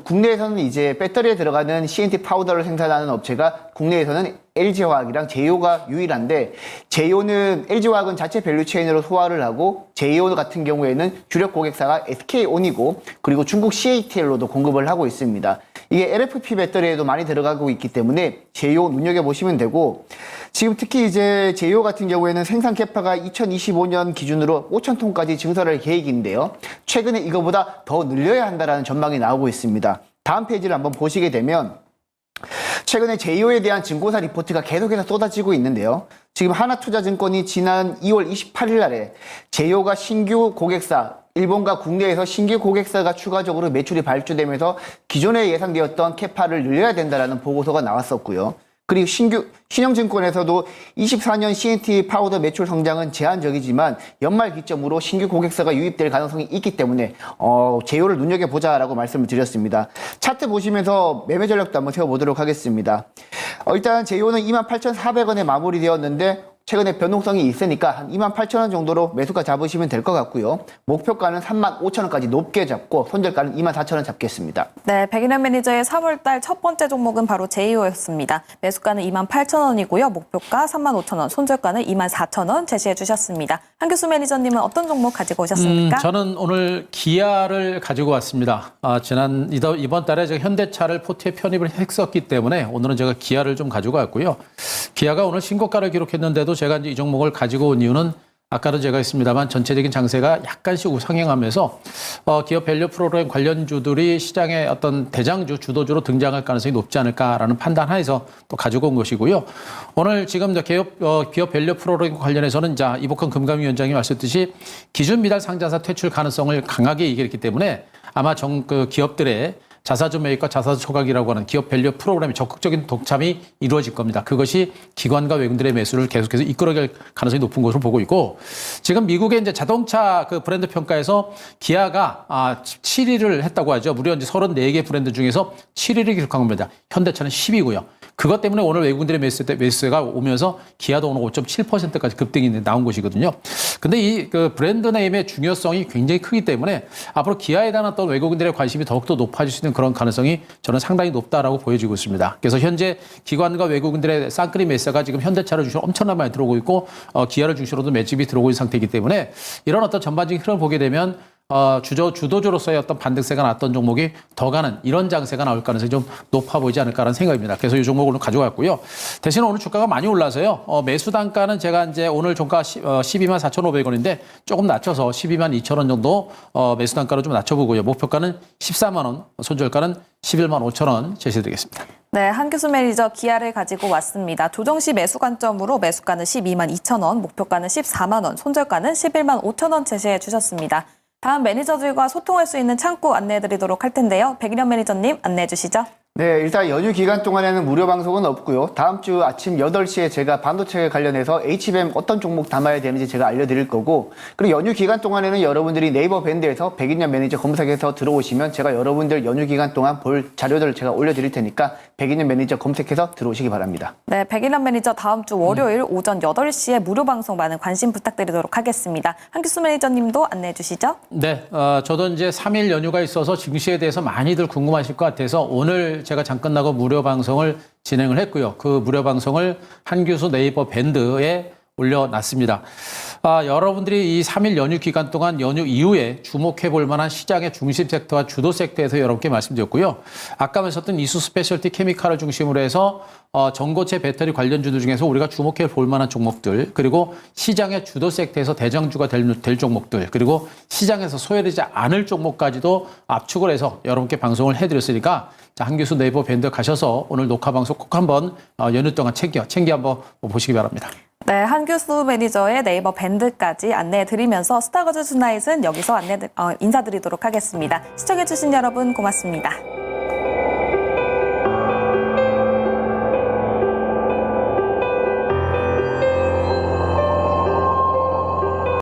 국내에서는 이제 배터리에 들어가는 CNT 파우더를 생산하는 업체가 국내에서는 LG화학이랑 제이오가 유일한데 제이오는 LG화학은 자체 밸류체인으로 소화를 하고 제이오 같은 경우에는 주력 고객사가 SK온이고 그리고 중국 CATL로도 공급을 하고 있습니다. 이게 LFP 배터리에도 많이 들어가고 있기 때문에 제이오 눈여겨보시면 되고 지금 특히 이제 제이오 같은 경우에는 생산 캐파가 2025년 기준으로 5,000톤까지 증설할 계획인데요. 최근에 이거보다 더 늘려야 한다라는 전망이 나오고 있습니다. 다음 페이지를 한번 보시게 되면 최근에 제이오에 대한 증거사 리포트가 계속해서 쏟아지고 있는데요. 지금 하나투자증권이 지난 2월 28일 날에 제이오가 신규 고객사, 일본과 국내에서 신규 고객사가 추가적으로 매출이 발주되면서 기존에 예상되었던 캐파를 늘려야 된다는 보고서가 나왔었고요. 그리고 신영증권에서도 24년 CNT 파우더 매출 성장은 제한적이지만 연말 기점으로 신규 고객사가 유입될 가능성이 있기 때문에 제이오를 눈여겨보자라고 말씀을 드렸습니다. 차트 보시면서 매매 전략도 한번 세워보도록 하겠습니다. 일단 제이오는 28,400원에 마무리되었는데 최근에 변동성이 있으니까 한 28,000원 정도로 매수가 잡으시면 될 것 같고요. 목표가는 35,000원까지 높게 잡고 손절가는 24,000원 잡겠습니다. 네, 백인환 매니저의 3월달 첫 번째 종목은 바로 제이오였습니다. 매수가는 28,000원이고요. 목표가 35,000원, 손절가는 24,000원 제시해 주셨습니다. 한규수 매니저님은 어떤 종목 가지고 오셨습니까? 저는 오늘 기아를 가지고 왔습니다. 이번 달에 제가 현대차를 포트에 편입을 했었기 때문에 오늘은 제가 기아를 좀 가지고 왔고요. 기아가 오늘 신고가를 기록했는데도 제가 이제 이 종목을 가지고 온 이유는 아까도 제가 했습니다만 전체적인 장세가 약간씩 우상향하면서 기업 밸류 프로그램 관련주들이 시장의 어떤 대장주, 주도주로 등장할 가능성이 높지 않을까라는 판단하에서 또 가지고 온 것이고요. 오늘 지금 기업 밸류 프로그램 관련해서는 이복헌 금감위원장이 말씀했듯이 기준 미달 상장사 퇴출 가능성을 강하게 얘기했기 때문에 아마 기업들의 자사주 매입과 자사주 초각이라고 하는 기업 밸류 프로그램의 적극적인 동참이 이루어질 겁니다. 그것이 기관과 외국인들의 매수를 계속해서 이끌어갈 가능성이 높은 것으로 보고 있고 지금 미국의 이제 자동차 브랜드 평가에서 기아가 7위를 했다고 하죠. 무려 이제 34개 브랜드 중에서 7위를 기록한 겁니다. 현대차는 10위고요. 그것 때문에 오늘 외국인들의 매수가 오면서 기아도 오늘 5.7%까지 급등이 나온 것이거든요. 근데 이 브랜드 네임의 중요성이 굉장히 크기 때문에 앞으로 기아에 대한 어떤 외국인들의 관심이 더욱더 높아질 수 있는 그런 가능성이 저는 상당히 높다라고 보여지고 있습니다. 그래서 현재 기관과 외국인들의 쌍끌이 매수가 지금 현대차를 중심으로 엄청나게 많이 들어오고 있고 기아를 중심으로도 매집이 들어오고 있는 상태이기 때문에 이런 어떤 전반적인 흐름을 보게 되면 주도주로서의 어떤 반등세가 났던 종목이 더 가는 이런 장세가 나올 가능성이 좀 높아 보이지 않을까라는 생각입니다. 그래서 이 종목을 오늘 가져갔고요. 대신 오늘 주가가 많이 올라서요. 매수 단가는 제가 이제 오늘 종가 12만 4,500원인데 조금 낮춰서 12만 2,000원 정도 매수 단가로 좀 낮춰보고요. 목표가는 14만 원, 손절가는 11만 5,000원 제시해드리겠습니다. 네, 한규수 매니저 기아를 가지고 왔습니다. 조정 시 매수 관점으로 매수가는 12만 2,000원, 목표가는 14만 원, 손절가는 11만 5,000원 제시해 주셨습니다. 다음 매니저들과 소통할 수 있는 창구 안내해드리도록 할 텐데요. 백인현 매니저님 안내해 주시죠. 네, 일단 연휴 기간 동안에는 무료 방송은 없고요. 다음 주 아침 8시에 제가 반도체 관련해서 HBM 어떤 종목 담아야 되는지 제가 알려드릴 거고 그리고 연휴 기간 동안에는 여러분들이 네이버 밴드에서 백인현 매니저 검색해서 들어오시면 제가 여러분들 연휴 기간 동안 볼 자료들을 제가 올려드릴 테니까 백인현 매니저 검색해서 들어오시기 바랍니다. 네, 백인현 매니저 다음 주 월요일 오전 8시에 무료 방송 많은 관심 부탁드리도록 하겠습니다. 한규수 매니저님도 안내해 주시죠. 네, 저도 이제 3일 연휴가 있어서 증시에 대해서 많이들 궁금하실 것 같아서 오늘 제가 잠깐 나고 무료 방송을 진행을 했고요. 그 무료 방송을 한규수 네이버 밴드에 올려놨습니다. 여러분들이 이 3일 연휴 기간 동안 연휴 이후에 주목해 볼 만한 시장의 중심 섹터와 주도 섹터에서 여러분께 말씀드렸고요. 아까 말씀드렸던 이수 스페셜티 케미칼을 중심으로 해서 전고체 배터리 관련주들 중에서 우리가 주목해 볼 만한 종목들 그리고 시장의 주도 섹터에서 대장주가 될 종목들 그리고 시장에서 소외되지 않을 종목까지도 압축을 해서 여러분께 방송을 해드렸으니까 한규수 네이버 밴드 가셔서 오늘 녹화 방송 꼭 한번 연휴 동안 챙겨 한번 보시기 바랍니다. 네, 한규수 매니저의 네이버 밴드까지 안내해드리면서 스타거즈 투나잇은 여기서 인사드리도록 하겠습니다. 시청해주신 여러분 고맙습니다.